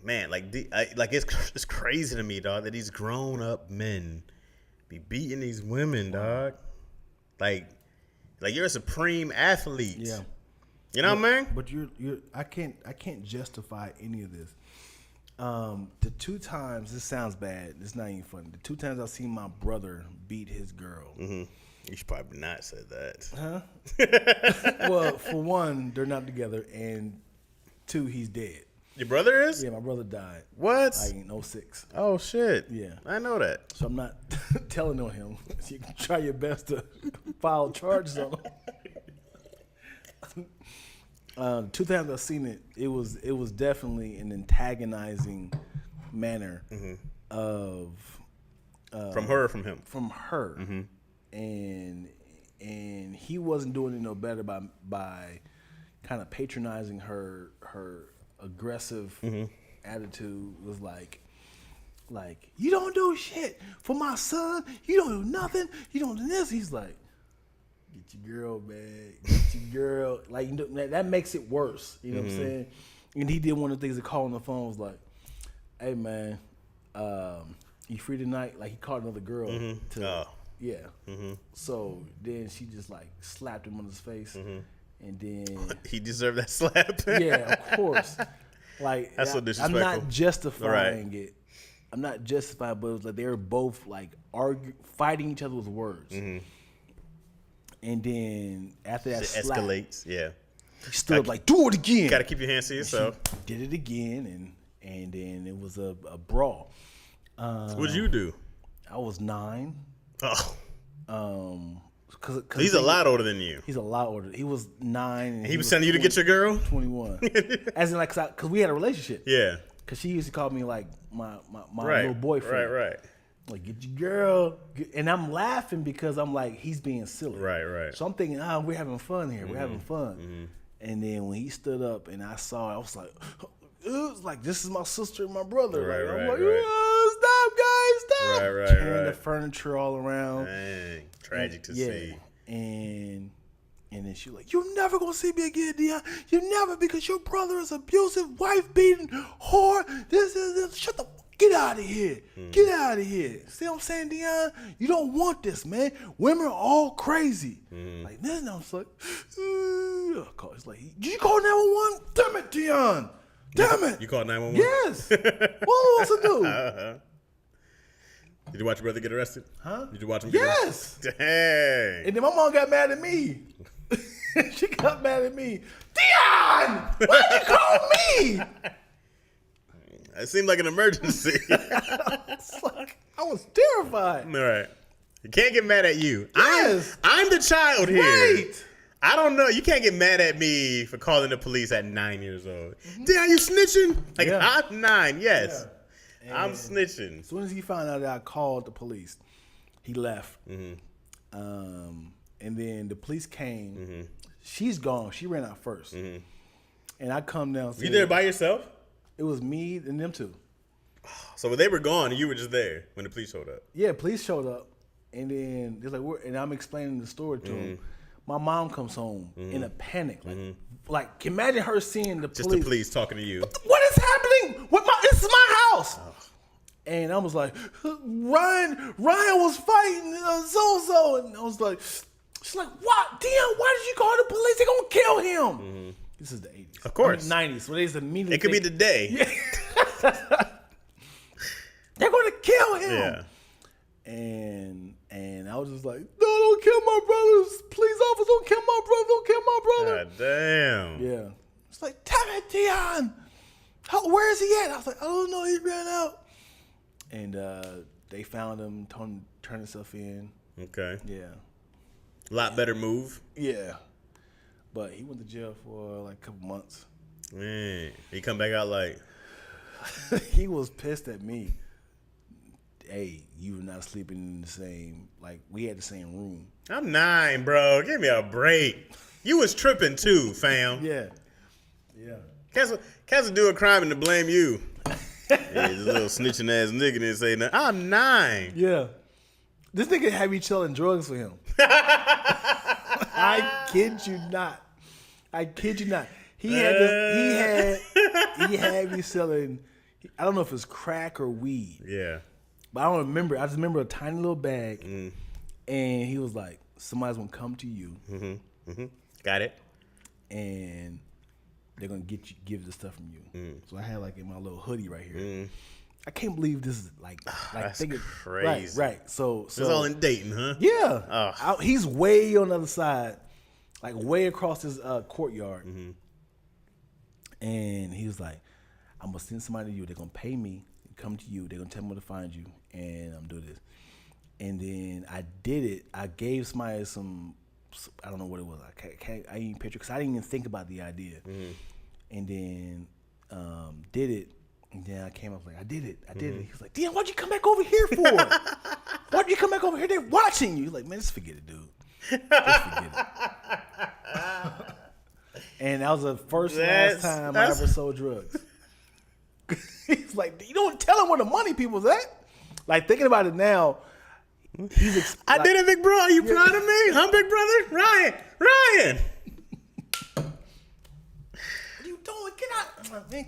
man, it's crazy to me, dog, that these grown up men be beating these women, dog. Like you're a supreme athlete. Yeah. You know what I mean? But I can't justify any of this. The 2 times, this sounds bad. It's not even funny. The 2 times I've seen my brother beat his girl. You should probably not say that. Huh? Well, for one, they're not together, and 2, he's dead. Your brother is? Yeah, my brother died. What? Like in 06. Oh, shit. Yeah. I know that. So I'm not telling on him. So you can try your best to file charges on him. 2 times I've seen it, it was definitely an antagonizing manner of from her or from him? From her, and he wasn't doing it no better by kind of patronizing her aggressive attitude. Was like, Like, you don't do shit for my son. You don't do nothing. You don't do this. He's like, get your girl, man. Get your girl. Like, you know, that makes it worse. You know what I'm saying? And he did one of the things that called on the phone was like, hey, man, you free tonight? Like, he called another girl to, yeah. So then she just like slapped him on his face. And then he deserved that slap. Yeah, of course. Like, that's so disrespectful. I'm not justifying it. I'm not justifying, but it was like they were both like fighting each other with words. And then after that, slap, escalates. Yeah, he stood up like, do it again. Got to keep your hands to yourself. Did it again, and then it was a brawl. What'd you do? I was 9. Oh. Cause he's a lot older than you. He's a lot older. He was 9. And he was telling you to get your girl? 21. As in, like, cause we had a relationship. Yeah. Cause she used to call me like my little boyfriend. Right. Like, get your girl. And I'm laughing because I'm like, he's being silly. Right. So I'm thinking, we're having fun here. We're having fun. And then when he stood up and I saw it, I was like, it was like, this is my sister and my brother. I'm like, stop, guys, stop. Right. Tearing the furniture all around. Dang. Tragic to see. And then she was like, you're never going to see me again, Dion. You never, because your brother is abusive, wife-beating, whore. This. Shut the get out of here. Get out of here. See what I'm saying, Dion? You don't want this, man. Women are all crazy. Like, then I was like, it's like, did you call 911? Damn it, Dion. Damn it. You called 911? Yes. What else to do? Did you watch your brother get arrested? Huh? Did you watch him get arrested? Dang. And then my mom got mad at me. She got mad at me. Dion! Why'd you call me? It seemed like an emergency. I was terrified. All right. You can't get mad at you. Yes. I'm the child here. Right. I don't know. You can't get mad at me for calling the police at 9 years old. Damn, you snitching? Like, I'm 9, yes. Yeah. I'm snitching. As soon as he found out that I called the police, he left. And then the police came. She's gone. She ran out first. And I come down. You there by yourself? It was me and them two. So when they were gone, and you were just there when the police showed up? Yeah, police showed up. And then they're like, and I'm explaining the story to them. My mom comes home in a panic. Like, imagine her seeing the police. Just the police talking to you. What is happening? This is my house. And I was like, Ryan was fighting so. And I was like, she's like, what? Damn, why did you call the police? They're going to kill him. This is the 80s. Of course. 90s. So they immediately it could be the day. Yeah. They're going to kill him. Yeah. And I was just like, no, don't kill my brothers. Police officers, don't kill my brother. Don't kill my brother. God damn. Yeah. It's like, damn it, Dion. Where is he at? I was like, I don't know. He ran out. And they found him, turned himself in. Okay. Yeah. A lot better move. Yeah. But he went to jail for like a couple months. Man. He come back out like. He was pissed at me. Hey, you were not sleeping in the same, like, we had the same room. I'm 9, bro. Give me a break. You was tripping too, fam. Yeah. Cats will do a crime and to blame you. Yeah, this little snitching ass nigga didn't say nothing. I'm 9. Yeah. This nigga had me selling drugs for him. I kid you not. He had me selling, I don't know if it's crack or weed. Yeah. But I don't remember. I just remember a tiny little bag. And he was like, somebody's going to come to you. Got it. And they're going to give the stuff from you. So I had like in my little hoodie right here. I can't believe this is like that's crazy. Right. So it's all in Dayton, huh? Yeah. He's way on the other side, like way across his courtyard. And he was like, I'm going to send somebody to you. They're going to pay me, come to you. They're going to tell me where to find you. And I'm doing this. And then I did it. I gave somebody some, I don't know what it was. I didn't picture because I didn't even think about the idea. And then did it. And then I came up like, I did it. He was like, Dion, why'd you come back over here for? Why'd you come back over here? They're watching you. He's like, man, just forget it, dude. Just forget it. And that was the first last time I ever sold drugs. He's like, you don't tell him where the money people's at. Like, thinking about it now, I did it, big bro. Are you proud of me? Huh, big brother? Ryan. What are you doing? Get out. Man,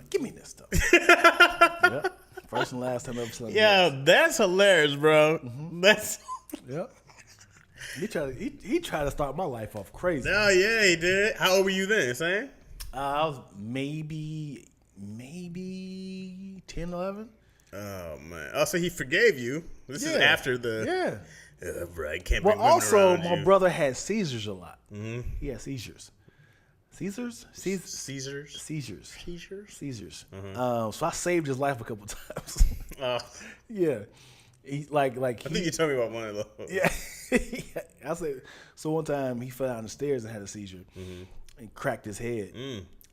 give me this stuff. Yep. First and last time I ever slept. Yeah, that's hilarious, bro. That's... Yep. He tried to start my life off crazy. Oh, yeah, he did. How old were you then, Sam? I was maybe 10, 11. Oh, man. Oh, so he forgave you. This is after the... Yeah. Bro, I can't Well, bring women also, around my you. brother had seizures a lot. Mm-hmm. He had seizures. Seizures? Caesars? Seizures. Mm-hmm. So I saved his life a couple times. Yeah. He, like I think you told me about one of those. Yeah. I said, so one time he fell down the stairs and had a seizure and cracked his head.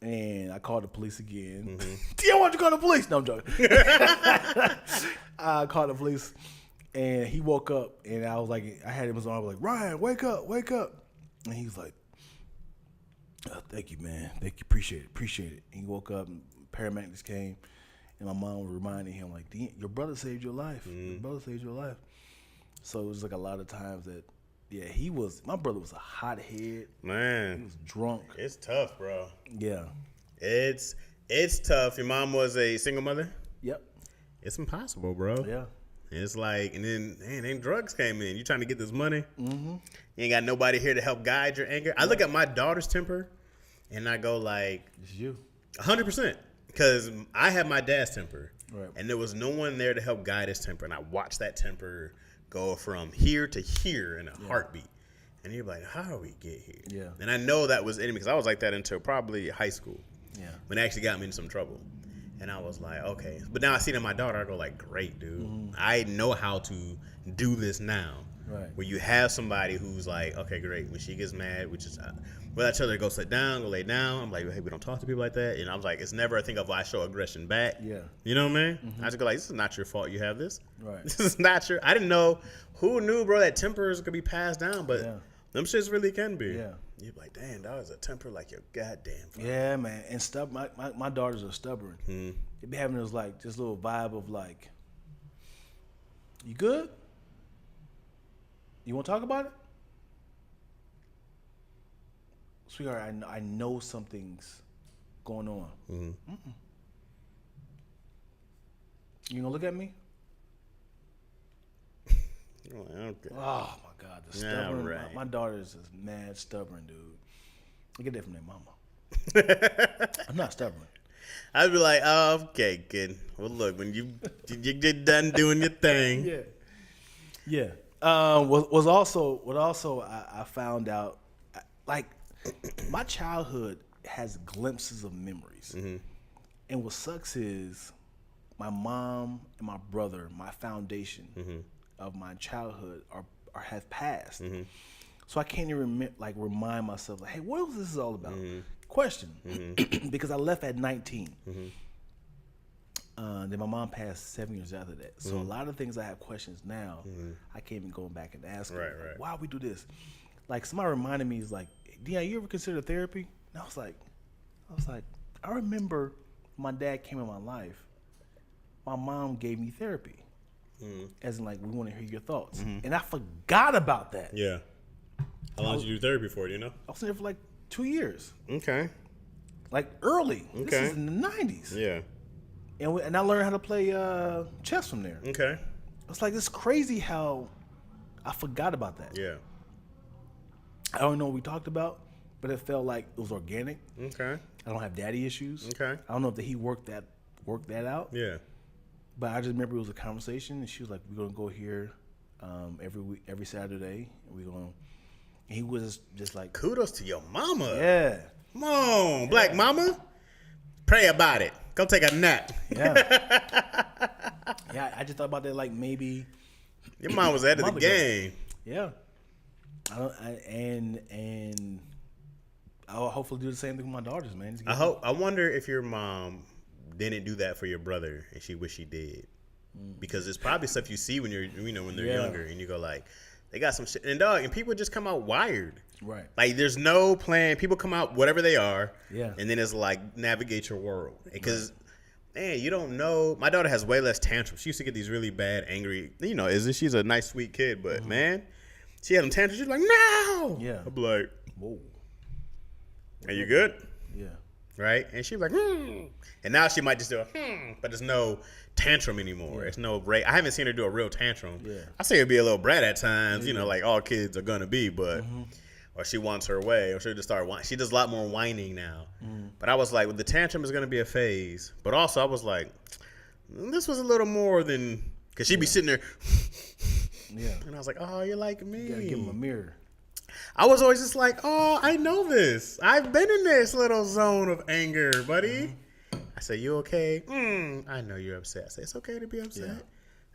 And I called the police again. Why don't you call the police? No, I'm joking. I called the police and he woke up and I was like, I had him in his arm, like, Ryan, wake up. And he was like, oh, thank you, man. Thank you. Appreciate it. And he woke up and paramedics came and my mom was reminding him, like, your brother saved your life. Your brother saved your life. So it was like a lot of times that, my brother was a hothead. Man. He was drunk. It's tough, bro. Yeah. It's tough. Your mom was a single mother? Yep. It's impossible, bro. Yeah. It's like, and then drugs came in. You trying to get this money. You ain't got nobody here to help guide your anger. I look at my daughter's temper, and I go like, It's you. 100%. Because I have my dad's temper. Right. And there was no one there to help guide his temper. And I watched that temper go from here to here in a heartbeat. And you're like, how do we get here? Yeah. And I know that was in me because I was like that until probably high school. Yeah. When it actually got me in some trouble. And I was like, okay. But now I see it in my daughter, I go like, great, dude. I know how to do this now. Right. Where you have somebody who's like, okay, great. When she gets mad, which is, well, I tell her to go sit down, go lay down. I'm like, hey, we don't talk to people like that. And I was like, it's never a thing of I show aggression back. Yeah. You know what I mean? I just go like, this is not your fault you have this. Right. This is not your, I didn't know, who knew, bro, that tempers could be passed down, but them shits really can be. Yeah. You're like, damn, dog is a temper like your goddamn father. Yeah, man. And my daughters are stubborn. They be having this like this little vibe of like, you good? You want to talk about it? Sweetheart, I know something's going on. You gonna look at me? Okay. Oh my God, the stubborn. right. My daughter is just mad stubborn, dude. I get that from their mama. I'm not stubborn. I'd be like, oh, okay, kid. Well, look, when you get done doing your thing. Yeah. What also I found out, like, my childhood has glimpses of memories, and what sucks is my mom and my brother, my foundation of my childhood, are have passed. So I can't even remind myself, like, hey, what was this all about? Question, because I left at 19. Then my mom passed 7 years after that. So a lot of things I have questions now, I can't even go back and ask her, like, why we do this? Like, somebody reminded me, is like, Dion, you ever consider therapy? And I was like, I remember my dad came in my life, my mom gave me therapy. As in, like, we want to hear your thoughts. And I forgot about that. Yeah. How long did you do therapy for, do you know? I was there for like 2 years. Okay. Like, early. Okay. This is in the 90s. Yeah. And I learned how to play chess from there. Okay. It's like, it's crazy how I forgot about that. Yeah. I don't know what we talked about, but it felt like it was organic. Okay. I don't have daddy issues. Okay. I don't know if he worked that out. Yeah. But I just remember it was a conversation, and she was like, "We're gonna go here every Saturday. And he was just like, kudos to your mama. Yeah. Come on, black mama. Pray about it. Go take a nap. Yeah. Yeah, I just thought about that, like, maybe Your mom was ahead of the game. Yeah. And I'll hopefully do the same thing with my daughters, man. I wonder if your mom didn't do that for your brother and she wish she did. Because it's probably stuff you see when you're, when they're younger, and you go like, they got some shit. And people just come out wired. Right. Like, there's no plan. People come out whatever they are. Yeah. And then it's like, navigate your world. Because man, you don't know. My daughter has way less tantrums. She used to get these really bad, angry. She's a nice, sweet kid, but man, she had them tantrums. She's like, no. Yeah. I'm like, whoa. Are you good? Yeah. Right? And she was like, And now she might just do a but there's no tantrum anymore. Yeah. It's no break. I haven't seen her do a real tantrum. Yeah. I see her be a little brat at times, like all kids are gonna be, but or she wants her way, or she'll just start whining. She does a lot more whining now. But I was like, well, the tantrum is gonna be a phase. But also I was like, this was a little more than because she'd be sitting there and I was like, oh, you're like me. You gotta give him a mirror. I was always just like, oh, I know this. I've been in this little zone of anger, buddy. I say, you okay? I know you're upset. I say, it's okay to be upset. Yeah.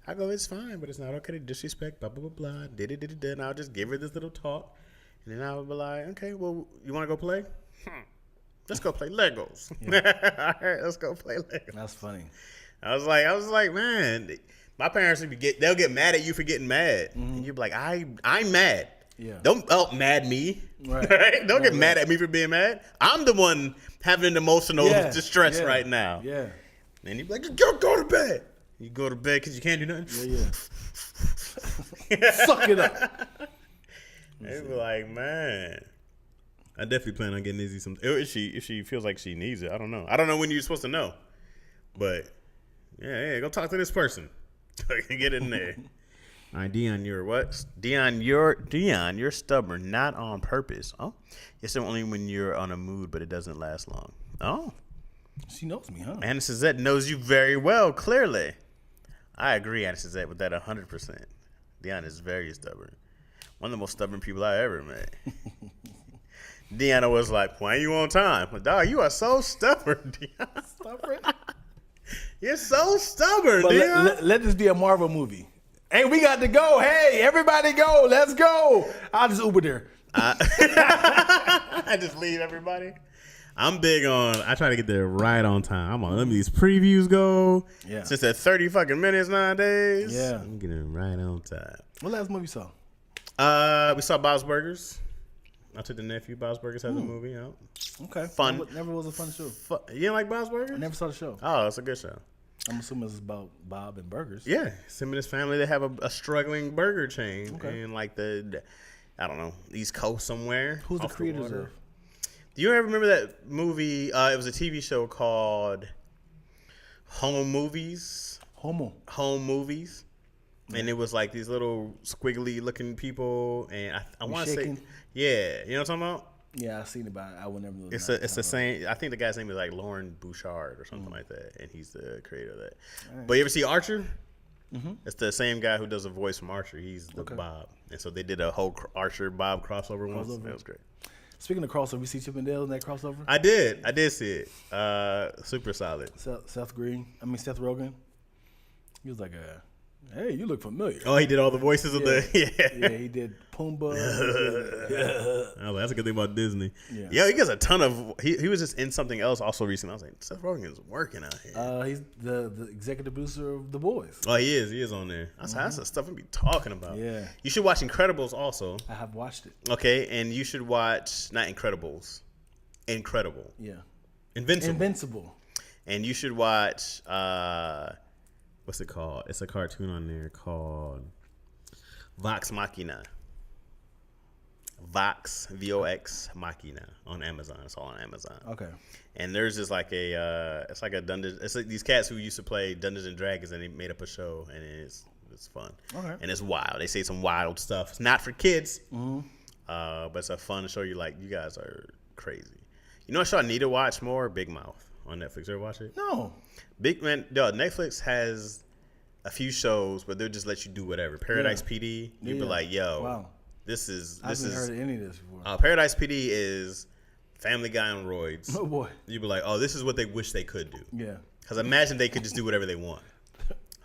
I go, it's fine, but it's not okay to disrespect, blah, blah, blah, blah. Did. And I'll just give her this little talk. And then I'll be like, okay, well, you want to go play? Let's go play Legos. Yeah. All right, let's go play Legos. That's funny. I was like, man, my parents they'll get mad at you for getting mad. And you'll be like, I'm mad. Yeah. Don't mad me. Right. Don't get mad at me for being mad. I'm the one having an emotional distress right now. Yeah. And you be like, go to bed. You go to bed because you can't do nothing. Yeah. Suck it up. They be like, man. I definitely plan on getting Izzy some. If she feels like she needs it, I don't know. I don't know when you're supposed to know, but go talk to this person. Get in there. All right, Dion, you're what? Dion, you're stubborn, not on purpose. Oh, it's only when you're on a mood, but it doesn't last long. Oh, she knows me, huh? Anna Suzette knows you very well, clearly. I agree, Anna Suzette, with that 100%. Dion is very stubborn. One of the most stubborn people I ever met. Deanna was like, why are you on time? But dog, you are so stubborn, Dion. Stubborn? You're so stubborn, Dion. Let this be a Marvel movie. Hey, we got to go. Hey, everybody go. Let's go. I'll just Uber there. I just leave everybody. I'm big on, I try to get there right on time. I'm on, let me these previews go. Yeah. Since they're 30 fucking minutes nowadays. Yeah. I'm getting right on time. What last movie you saw? We saw Bob's Burgers. I took the nephew. Bob's Burgers has a movie out. Okay. Fun. Never was a fun show. You didn't like Bob's Burgers? I never saw the show. Oh, it's a good show. I'm assuming it's about Bob and burgers. Yeah. Him and his family, they have a struggling burger chain in like the, I don't know, East Coast somewhere. Who's the creators of? Do you ever remember that movie? It was a TV show called Home Movies. Home Movies. And it was like these little squiggly looking people. And I want to say, yeah. You know what I'm talking about? Yeah, I've seen it, but I would never know. It's the same. I think the guy's name is like Lauren Bouchard or something like that, and he's the creator of that. Right. But you ever see Archer? Mm-hmm. It's the same guy who does the voice from Archer. He's the Bob, and so they did a whole Archer Bob crossover once. That was great. Speaking of crossover, you see Chip and Dale in that crossover? I did see it. Super solid. Seth Rogen. He was like hey, you look familiar. Oh, he did all the voices of the Yeah, he did Pumbaa. That's a good thing about Disney. Yeah, he gets a ton of. He was just in something else also recently. I was like, Seth Rogen is working out here. He's the executive producer of The Boys. Oh, he is. He is on there. That's the stuff we be talking about. Yeah. You should watch Incredibles also. I have watched it. Okay, and you should watch not Incredibles, Incredible. Yeah. Invincible. And you should watch. What's it called? It's a cartoon on there called Vox Machina. Vox, Vox Machina on Amazon. It's all on Amazon. Okay. And there's just like it's like a Dungeons. It's like these cats who used to play Dungeons and Dragons, and they made up a show, and it's fun. Okay. And it's wild. They say some wild stuff. It's not for kids, but it's a fun show. You like, you guys are crazy. You know what show I need to watch more? Big Mouth on Netflix. You ever watch it? No. Netflix has a few shows, but they'll just let you do whatever. Paradise PD, you'd be like, yo, wow. This is. I haven't heard of any of this before. Paradise PD is Family Guy on roids. Oh boy. You'd be like, oh, this is what they wish they could do. Yeah. Because imagine they could just do whatever they want.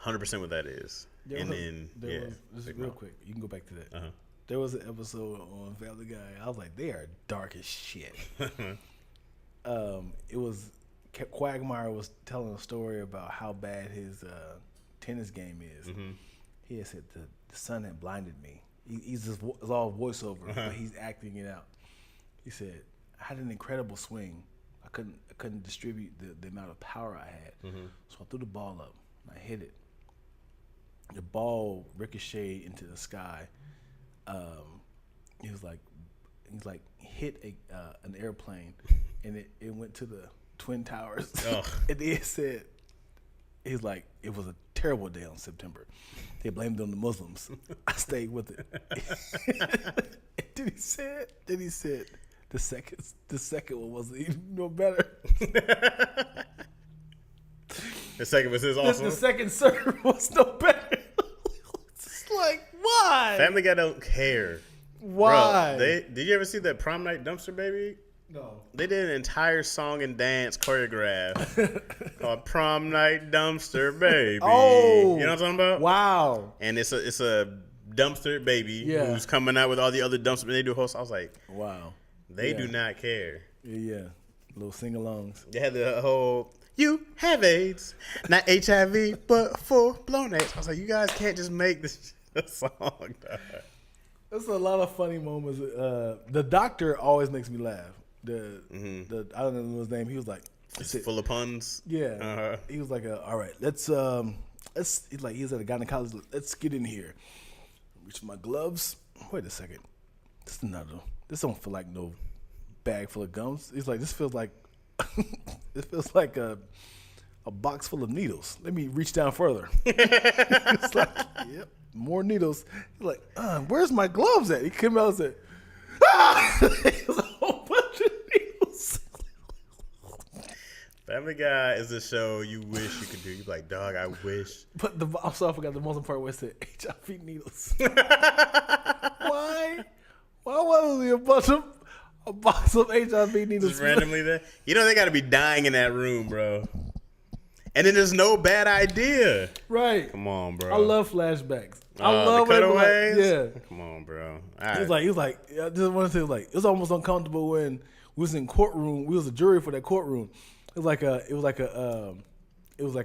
100% what that is. This is real quick. You can go back to that. Uh-huh. There was an episode on Family Guy. I was like, they are dark as shit. It was Quagmire was telling a story about how bad his tennis game is. Mm-hmm. He had said the sun had blinded me. It's all voiceover, but he's acting it out. He said, I had an incredible swing. I couldn't distribute the amount of power I had. So I threw the ball up and I hit it. The ball ricocheted into the sky. He was like hit an airplane, and it went to the Twin Towers. And then he's like, it was a terrible day on September. They blamed it on the Muslims. I stayed with it. Then he said the second one wasn't even no better. The second was his also. The second serve was no better. It's like, why? Family Guy don't care. Why? Bro, did you ever see that Prom Night Dumpster Baby? No. They did an entire song and dance choreograph called Prom Night Dumpster Baby. Oh, you know what I'm talking about? Wow. And it's a dumpster baby who's coming out with all the other dumpster. They do a whole song. I was like, wow. They do not care. Yeah. Little sing-alongs. They had the whole, you have AIDS, not HIV, but full-blown AIDS. I was like, you guys can't just make this a song, dog. There's a lot of funny moments. The doctor always makes me laugh. The I don't know his name. He was like, it's full of puns. Yeah. He was like, all right, let's. He's like, he's at a gynecologist. Let's get in here. Reach for my gloves. Wait a second. This don't feel like no bag full of gums. He's like, this feels like a box full of needles. Let me reach down further. It's like, yep, more needles. He's like, where's my gloves at? He came out and said, it was a whole bunch of needles. Family Guy is a show you wish you could do. You're like, dog, I wish. But I'm sorry, I forgot the most important where it said HIV needles. Why? Why was there a box of HIV needles? Just randomly there. You know they got to be dying in that room, bro. And then there's no bad idea. Right. Come on, bro. I love flashbacks. I love the cutaways. Yeah. Come on, bro. He was like, I just want to say, like, it was almost uncomfortable when we was in courtroom. We was a jury for that courtroom. It was like a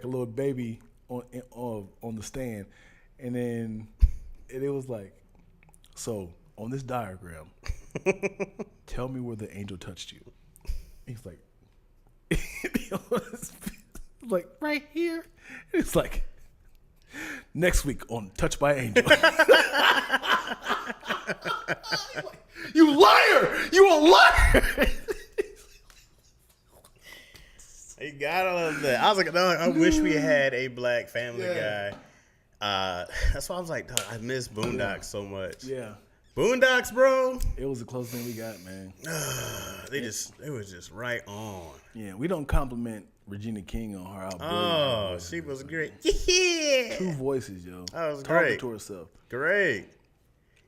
little baby on the stand, and then it was like, so on this diagram, tell me where the angel touched you. He's like, like right here. It's like next week on Touched by Angel. You liar! You a liar! You gotta love that. I was like, dog, I wish we had a black Family Guy. That's why I was like, dog, I miss Boondocks so much. Yeah. Boondocks, bro. It was the closest thing we got, man. It was just right on. Yeah, we don't compliment Regina King on her album. Oh, she was great. Yeah. Two voices, yo. That was Talking great. to herself. Great.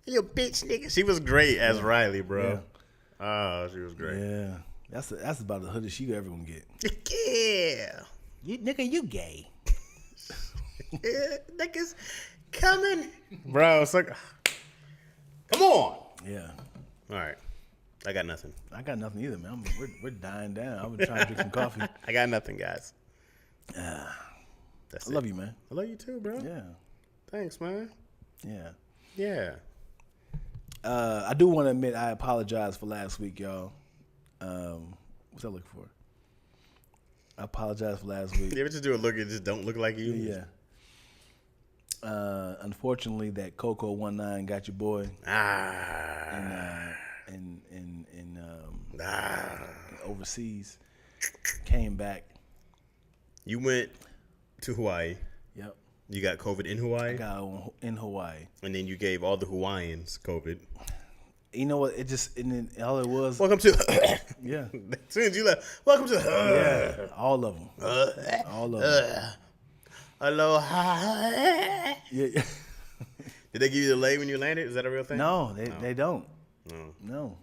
You bitch nigga. She was great as Riley, bro. Yeah. Oh, she was great. Yeah. That's about the hoodest she ever gonna get. Yeah. Nigga, you gay. Yeah, niggas coming. Bro, it's like, come on. Yeah. All right. I got nothing. I got nothing either, man. We're dying down. I'm trying to drink some coffee. I got nothing, guys. I love you, man. I love you too, bro. Yeah. Thanks, man. Yeah. Yeah. I do want to admit I apologize for last week, y'all. What's I looking for? I apologize for last week. You ever just do a look and just don't look like you? Yeah. Unfortunately, that Coco 19 got your boy. Overseas. Came back. You went to Hawaii. Yep. You got COVID in Hawaii? I got in Hawaii. And then you gave all the Hawaiians COVID. You know what? All it was. Welcome to. Yeah. As soon as you left, welcome to. Yeah. All of them. All of them. Aloha. Yeah. Did they give you the lei when you landed? Is that a real thing? No, they don't. No.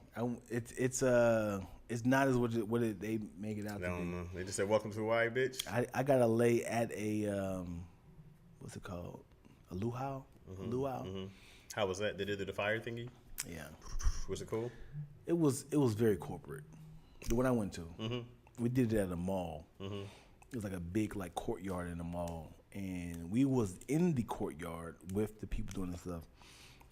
It's not as what they make it out to be. I don't know. They just said, welcome to Hawaii, bitch. I got a lei at a, what's it called? A luau? Luau? Mm-hmm. How was that? Did they do the fire thingy? Yeah. Was it cool? It was very corporate. The one I went to, we did it at a mall. It was like a big courtyard in the mall, and we was in the courtyard with the people doing the stuff.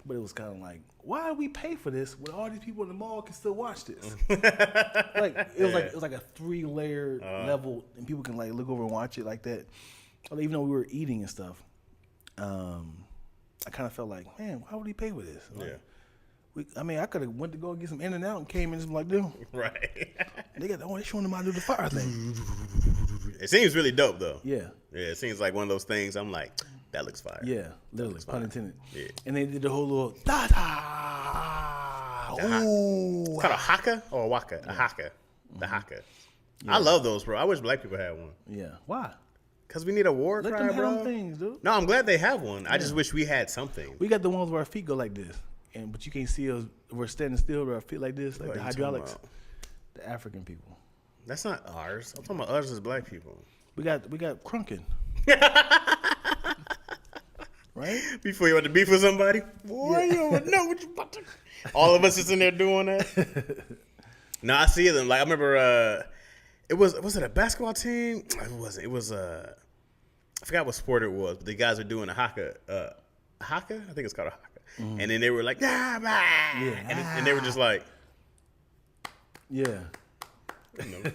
But it was kind of like, why do we pay for this when all these people in the mall can still watch this? It was like a 3-layer level, and people can like look over and watch it like that. Even though we were eating and stuff, I kind of felt like, man, why would he pay for this? Like, I could have went to go get some In-N-Out and came in and just like, dude. Right. They showing them how to do the fire thing. It seems really dope though. Yeah. Yeah, it seems like one of those things. I'm like, that looks fire. Yeah, literally, pun intended. Yeah. And they did the whole little da-da. Ooh. It's called a haka or a waka? A haka. The haka. Yeah. I love those, bro. I wish black people had one. Yeah. Why? Because we need a war cry, Let them bro. have them things, dude. No, I'm glad they have one. I just wish we had something. We got the ones where our feet go like this, but you can't see us. We're standing still with our feet like this, like the hydraulics. The African people. That's not ours. I'm talking about us as black people. We got crunking. Right? Before you want to beef with somebody, boy, you don't know what you about to. All of us is in there doing that. No, I see them. Like I remember, it was it a basketball team? It wasn't. It was I forgot what sport it was, but the guys were doing a haka. Haka? I think it's called a haka. Mm. And then they were like, and they were just like, yeah.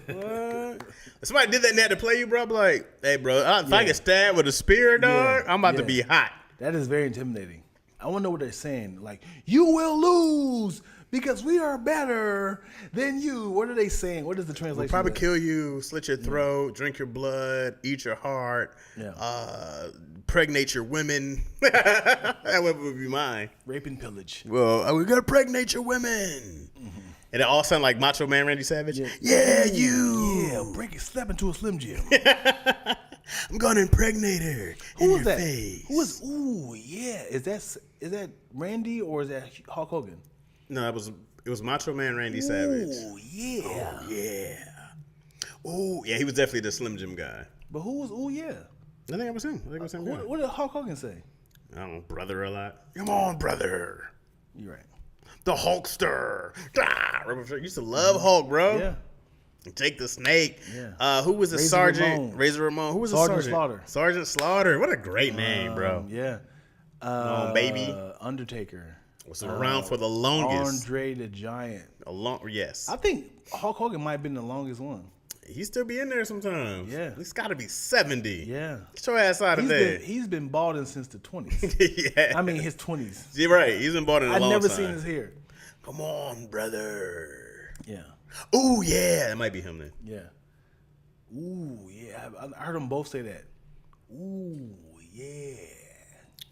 What? Somebody did that and they had to play you, bro. I'm like, hey, bro, if I get stabbed with a spear, dog, I'm about to be hot. That is very intimidating. I want to know what they're saying. Like, you will lose because we are better than you. What are they saying? What is the translation? We'll probably kill you, slit your throat, drink your blood, eat your heart, pregnate your women. That would be mine. Rape and pillage. Well, we're going to pregnate your women. Mm-hmm. And it all sounded like Macho Man Randy Savage. Yeah, you. Yeah, break it, slap into a Slim Jim. I'm going to impregnate her. Who was that? Who was? Ooh, yeah. Is that Randy or is that Hulk Hogan? No, it was Macho Man Randy Savage. Oh yeah. Oh yeah. Oh yeah. He was definitely the Slim Jim guy. But who was? Oh yeah. I think it was him. What did Hulk Hogan say? I don't know, brother a lot. Come on, brother. You're right. The Hulkster. I used to love Hulk, bro. Yeah. Jake the Snake. Yeah. Who was the sergeant? Razor Ramon. Who was the sergeant? Slaughter. Sergeant Slaughter. What a great name, bro. Yeah. Baby. Undertaker. Was around for the longest. Andre the Giant. Yes. I think Hulk Hogan might have been the longest one. He still be in there sometimes. Yeah. He's got to be 70. Yeah. Get your ass out of there. He's been balding since the 20s. Yeah. I mean, his 20s. You're right. He's been balding a long time. I've never seen his hair. Come on, brother. Yeah. Ooh, yeah. That might be him then. Yeah. Ooh, yeah. I heard them both say that. Ooh, yeah.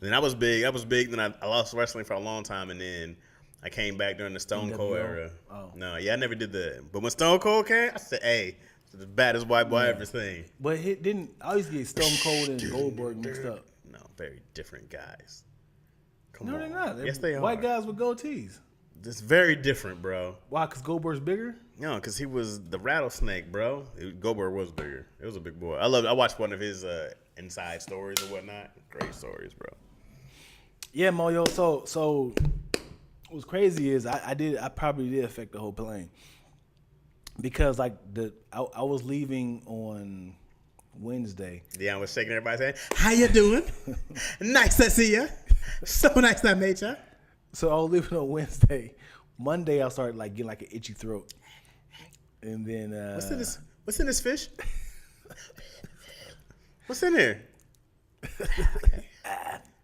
Then I was big. Then I lost wrestling for a long time, and then I came back during the Stone Cold era. Oh. No, I never did that. But when Stone Cold came, I said, hey, it's the baddest white boy I ever seen. But I always get Stone Cold and Goldberg mixed up. No, very different guys. No, they're not. Yes, they are. White guys with goatees. It's very different, bro. Why? Because Goldberg's bigger? No, because he was the rattlesnake, bro. Goldberg was bigger. It was a big boy. I watched one of his inside stories or whatnot. Great stories, bro. Yeah, Moyo. So what's crazy is I probably did affect the whole plane because like I was leaving on Wednesday. Dion was shaking everybody's hand. How you doing? Nice to see you. So nice to meet you. So I was leaving on Wednesday. Monday I started like getting like an itchy throat, and then what's in this fish? What's in here?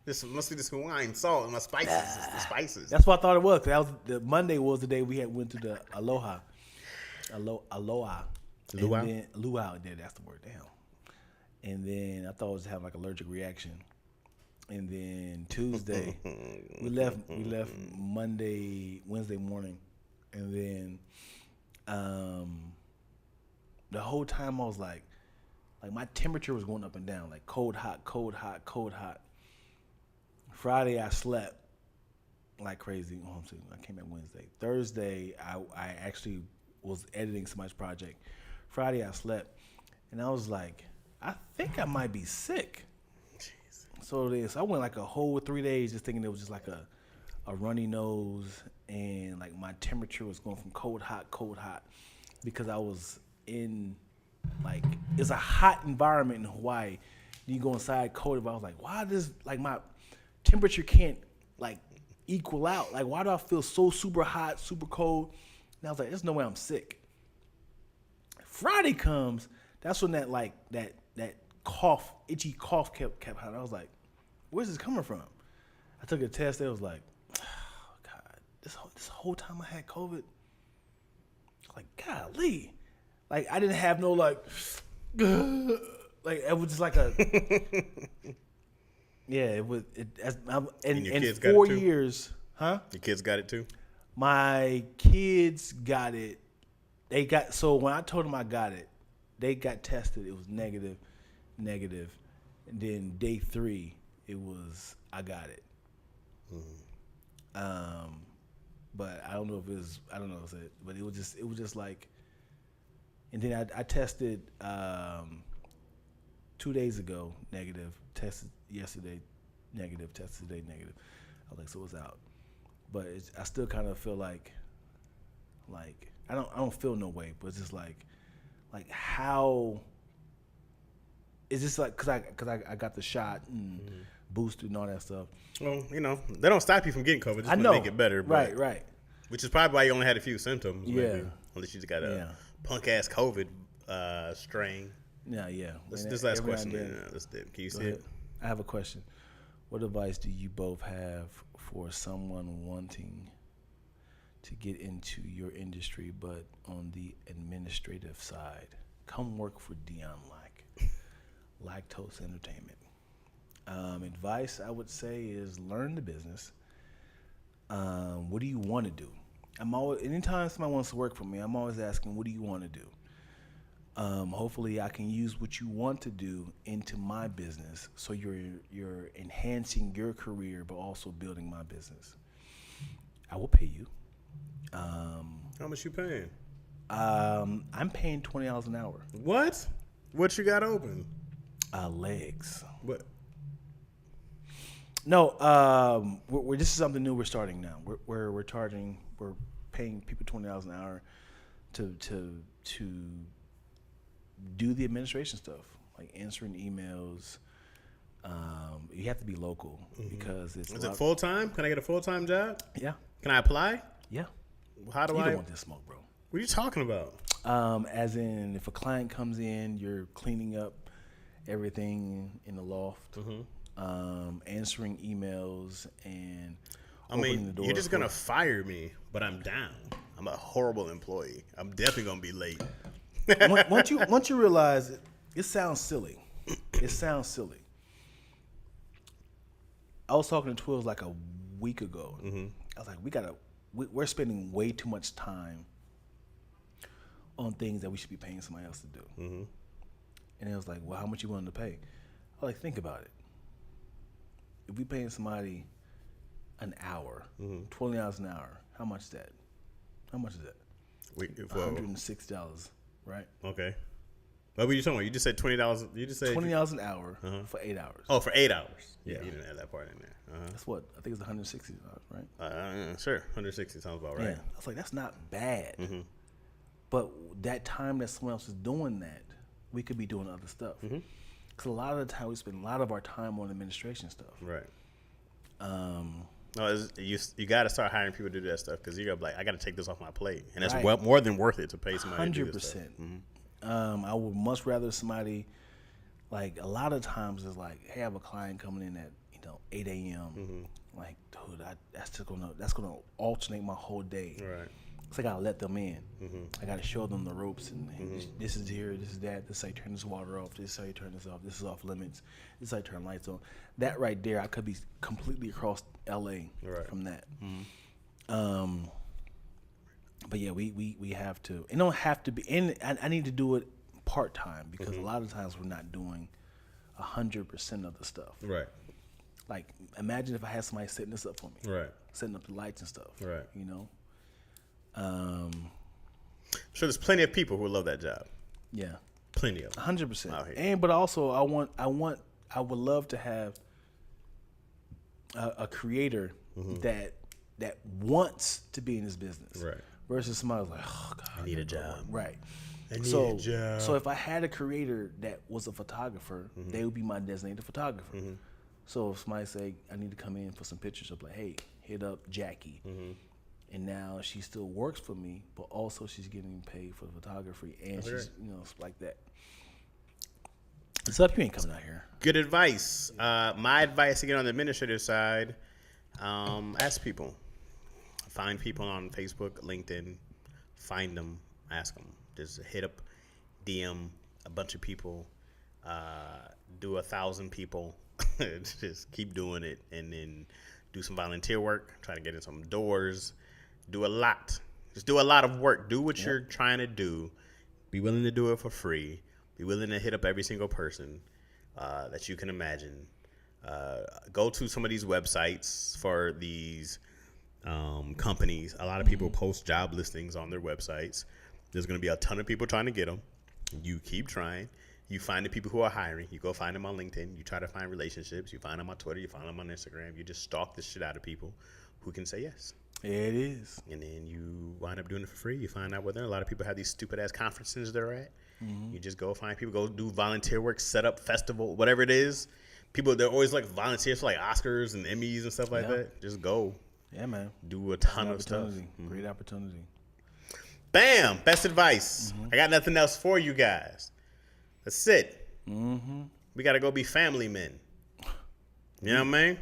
This must be this Hawaiian salt and my spices. It's the spices. That's what I thought it was. The Monday was the day we went to the Aloha. Luau. Yeah, that's the word. Damn. And then I thought I was having like allergic reaction. And then Tuesday, we left Wednesday morning, and then the whole time I was like my temperature was going up and down, like cold, hot, cold, hot, cold, hot. Friday I slept like crazy. I came back Wednesday. Thursday I actually was editing somebody's project. Friday I slept, and I was like, I think I might be sick. So I went like a whole 3 days just thinking it was just like a runny nose, and like my temperature was going from cold, hot, because I was in like, it's a hot environment in Hawaii. You go inside cold, but I was like, why does like my temperature can't like equal out? Like, why do I feel so super hot, super cold? And I was like, there's no way I'm sick. Friday comes, that's when that cough, itchy cough kept happening. I was like, where's this coming from? I took a test. It was like, oh, God, this whole time I had COVID. Like, golly. Like, I didn't have no, like it was just like a, yeah, it was, in 4 years, huh? Your kids got it too? My kids got it. So when I told them I got it, they got tested. It was negative. And then day 3, it was, I got it. Mm-hmm. But I don't know if it was, but it was just like, and then I tested 2 days ago, negative, tested yesterday, negative, tested today, negative. I was like, so it's out. But I still kind of feel like I don't feel no way, but it's just like how is this like because I got the shot and boosted and all that stuff. Well, they don't stop you from getting COVID. Just I know, make it better. Right. Which is probably why you only had a few symptoms. Yeah. Maybe, unless you just got a punk ass COVID strain. Yeah. This last question. Can you see it? I have a question. What advice do you both have for someone wanting to get into your industry, but on the administrative side? Come work for Dion Lactose Entertainment. Advice I would say is learn the business. What do you want to do? Anytime somebody wants to work for me, I'm always asking, what do you want to do? Hopefully I can use what you want to do into my business, so you're enhancing your career, but also building my business. I will pay you. How much you paying? I'm paying $20 an hour. What? What you got open? Legs. What? No, this is something new we're starting now. We're paying people $20 an hour to do the administration stuff, like answering emails. You have to be local because it's. Is it full time? Can I get a full time job? Yeah. Can I apply? Yeah. How do you I? You don't want this smoke, bro. What are you talking about? As in, if a client comes in, you're cleaning up everything in the loft, answering emails, and opening the door. You're just gonna fire me, but I'm down. I'm a horrible employee. I'm definitely gonna be late. once you realize it sounds silly. It sounds silly. I was talking to Twills like a week ago. I was like, we're spending way too much time on things that we should be paying somebody else to do. And it was like, well, how much you willing to pay? I was like, think about it. If we paying somebody an hour, $20 an hour, how much is that? How much is that? $106, right? Okay. What were you talking about? You just said $20. You just said $20 an hour for 8 hours. Oh, for 8 hours. Yeah, you didn't add that part in there. That's what I think it's $160, right? Sure, 160 sounds about right. Yeah, I was like, that's not bad. But that time that someone else is doing that, we could be doing other stuff. Because a lot of the time we spend a lot of our time on administration stuff. Right. No, you got to start hiring people to do that stuff because you're gonna be like, I got to take this off my plate, and it's more than worth it to pay somebody. 100%. To do this stuff. I would much rather somebody, like a lot of times it's like, hey, I have a client coming in at 8 a.m. Like, dude, that's gonna alternate my whole day. Right. So I gotta let them in. I gotta show them the ropes and this is here, this is that. This is how you turn this water off. This is how you turn this off. This is off limits. This is how you turn lights on. That right there, I could be completely across LA from that. But yeah, we have to. It don't have to be. And I need to do it part time because a lot of times we're not doing 100% of the stuff. Right. Like, imagine if I had somebody setting this up for me. Right. Setting up the lights and stuff. Right. Sure, there's plenty of people who love that job. Yeah. Plenty of them. 100%. But also, I would love to have a creator that wants to be in this business. Right. Versus somebody who's like, oh God, I need a job. Right. I need a job. So if I had a creator that was a photographer, they would be my designated photographer. So if somebody say, I need to come in for some pictures, I'm like, hey, hit up Jackie. And now she still works for me, but also she's getting paid for photography, and she's, like that. What's up? You ain't coming out here. Good advice. My advice to get on the administrative side, ask people. Find people on Facebook, LinkedIn. Find them, ask them. Just hit up, DM a bunch of people. Do 1,000 people. Just keep doing it, and then do some volunteer work. Try to get in some doors. Do a lot. Just do a lot of work. Do what you're trying to do. Be willing to do it for free. Be willing to hit up every single person that you can imagine. Go to some of these websites for these companies. A lot of people post job listings on their websites. There's going to be a ton of people trying to get them. You keep trying. You find the people who are hiring. You go find them on LinkedIn. You try to find relationships. You find them on Twitter. You find them on Instagram. You just stalk the shit out of people who can say yes. It is. And then you wind up doing it for free. You find out whether a lot of people have these stupid ass conferences they're at. You just go find people, go do volunteer work, set up festival, whatever it is. People, they're always like volunteers for like Oscars and Emmys and stuff like that. Just go. Yeah, man. Do a ton of stuff. Great opportunity. Bam! Best advice. I got nothing else for you guys. That's it. We got to go be family men. You know what I mean?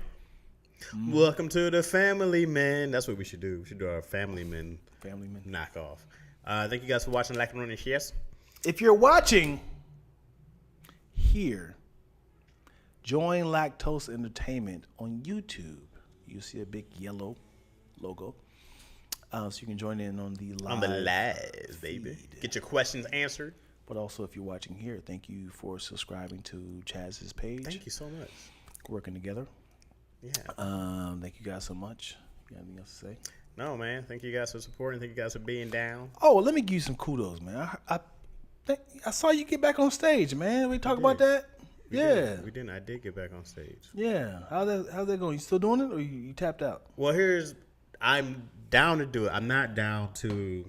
Welcome to the family men. That's what we should do. We should do our family men knockoff. Thank you guys for watching Lackaroni Chaz. If you're watching here, join Lactose Entertainment on YouTube. You see a big yellow logo. So you can join in on the live baby. feed. Get your questions answered. But also, if you're watching here, thank you for subscribing to Chaz's page. Thank you so much. Working together. Yeah. Thank you guys so much. You got anything else to say? No, man. Thank you guys for supporting. Thank you guys for being down. Oh, well, let me give you some kudos, man. I saw you get back on stage, man. We talk about that? We didn't. I did get back on stage. Yeah. How's that going? You still doing it, or you tapped out? Well, I'm down to do it. I'm not down to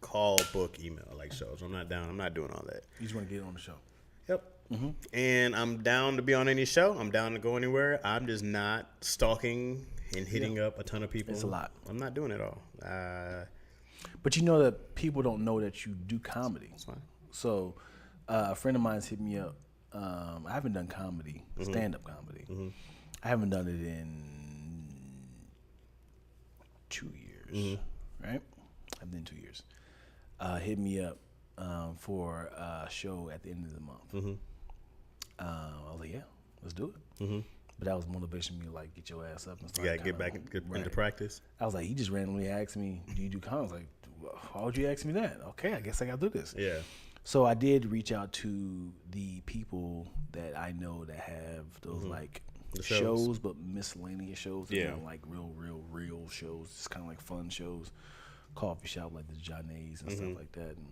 call, book, email like shows. I'm not down. I'm not doing all that. You just want to get on the show. Yep. And I'm down to be on any show. I'm down to go anywhere. I'm just not stalking and hitting up a ton of people. It's a lot. I'm not doing it all. But you know that people don't know that you do comedy. That's fine. So a friend of mine's hit me up. I haven't done comedy, stand-up comedy. I haven't done it in 2 years, right? I've been 2 years. Hit me up for a show at the end of the month. I was like, yeah, let's do it. But that was motivation for me to like get your ass up and start. You gotta get back into practice. I was like, he just randomly asked me, do you do comedy? I was like, why would you ask me that? Okay, I guess I gotta do this. Yeah. So I did reach out to the people that I know that have those like shows, but miscellaneous shows. Yeah. Like real shows. Just kind of like fun shows. Coffee shop like the Johnny's and stuff like that. And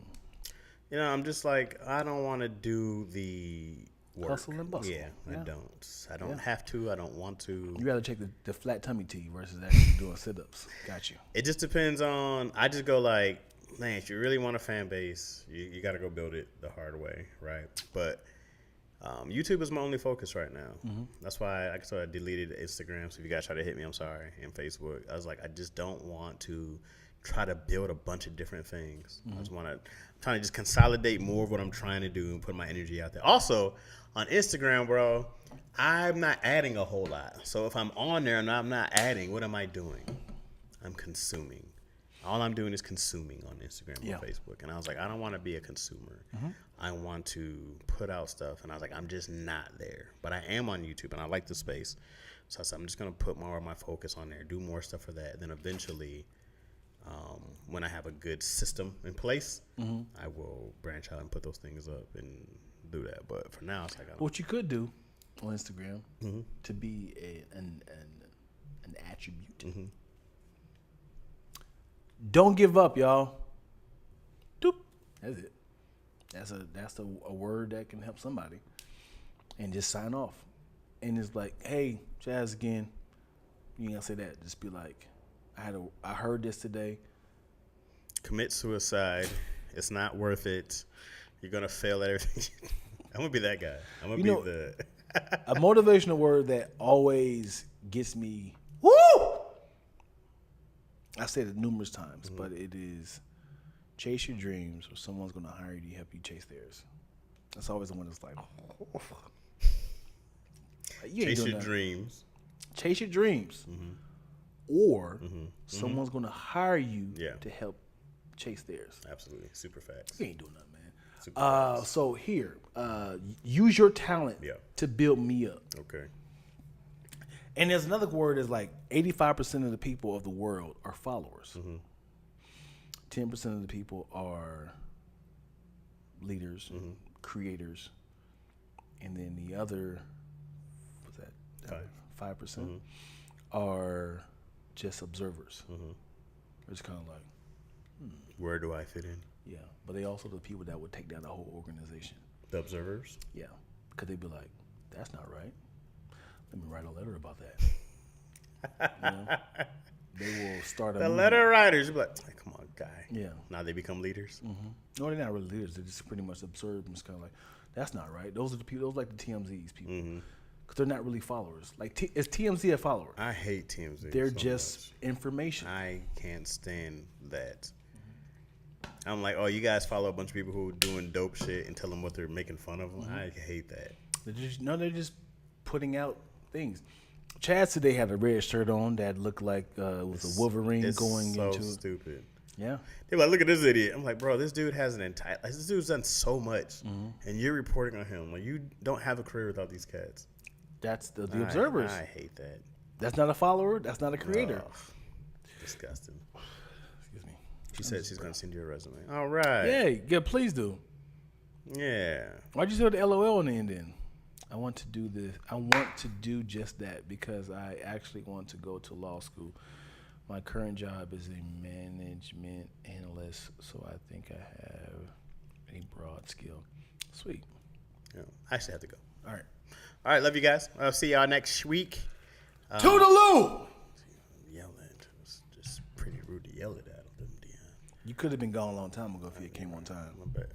you know, I'm just like, I don't want to do the work. Hustle and bustle. Yeah, I don't. I don't have to. I don't want to. You rather check the flat tummy tea versus actually doing sit-ups. Got you. It just depends on, I just go like, man, if you really want a fan base, you got to go build it the hard way, right? But YouTube is my only focus right now. That's why I sort of deleted Instagram. So if you guys try to hit me, I'm sorry. And Facebook, I was like, I just don't want to try to build a bunch of different things. I just want to, trying to just consolidate more of what I'm trying to do and put my energy out there. Also, on Instagram, bro, I'm not adding a whole lot. So if I'm on there and I'm not adding, what am I doing? I'm consuming. All I'm doing is consuming on Instagram and Facebook. And I was like, I don't want to be a consumer. I want to put out stuff. And I was like, I'm just not there. But I am on YouTube, and I like the space. So I said, I'm just going to put more of my focus on there, do more stuff for that. And then eventually, when I have a good system in place, I will branch out and put those things up and do that. But for now, it's like, what you could do on Instagram to be an attribute. Don't give up, y'all. Doop. That's it. That's a word that can help somebody. And just sign off. And it's like, hey, Chaz again. You ain't gotta say that. Just be like, I heard this today. Commit suicide. It's not worth it. You're gonna fail at everything. I'm gonna be that guy. I'm gonna be the. A motivational word that always gets me. Woo! I said it numerous times, but it is chase your dreams, or someone's going to hire you to help you chase theirs. That's always the one that's like, you ain't Chase doing your nothing. dreams. Chase your dreams, or someone's going to hire you to help chase theirs. Absolutely. Super facts. You ain't doing nothing, man. Super facts. So here, use your talent to build me up. Okay. And there's another word that's like 85% of the people of the world are followers. 10% of the people are leaders, creators, and then the other, what's that? 5% are just observers. It's kind of like, where do I fit in? yeah, but they also the people that would take down the whole organization. The observers? Yeah, because they'd be like, that's not right. Let me write a letter about that. You know? They will start a The movement. letter writers. You'll be like, hey, come on, guy. Yeah. Now they become leaders. No, they're not really leaders. They're just pretty much observed and it's kind of like, that's not right. Those are the people. Those are like the TMZs people, because they're not really followers. Like, is TMZ a follower? I hate TMZ. They're so just information. I can't stand that. I'm like, oh, you guys follow a bunch of people who are doing dope shit and tell them what they're making fun of them. I hate that. They're just putting out things. Chaz today had a red shirt on that looked like it was a Wolverine It's going so into. stupid. Yeah. They're like, look at this idiot. I'm like, bro, this dude has an entire. Like, this dude's done so much, and you're reporting on him. Like, you don't have a career without these cats. That's the observers. I hate that. That's not a follower. That's not a creator. Ugh, disgusting. Excuse me. She said she's gonna send you a resume. All right. Yeah, please do. Yeah. Why'd you say the LOL on the end then? I want to do this. I want to do just that because I actually want to go to law school. My current job is a management analyst, so I think I have a broad skill. Sweet. Yeah. I actually have to go. All right. All right. Love you guys. I'll see y'all next week. Toodaloo! Yelling. It's just pretty rude to yell it at them. You could have been gone a long time ago if you came on time. My bad.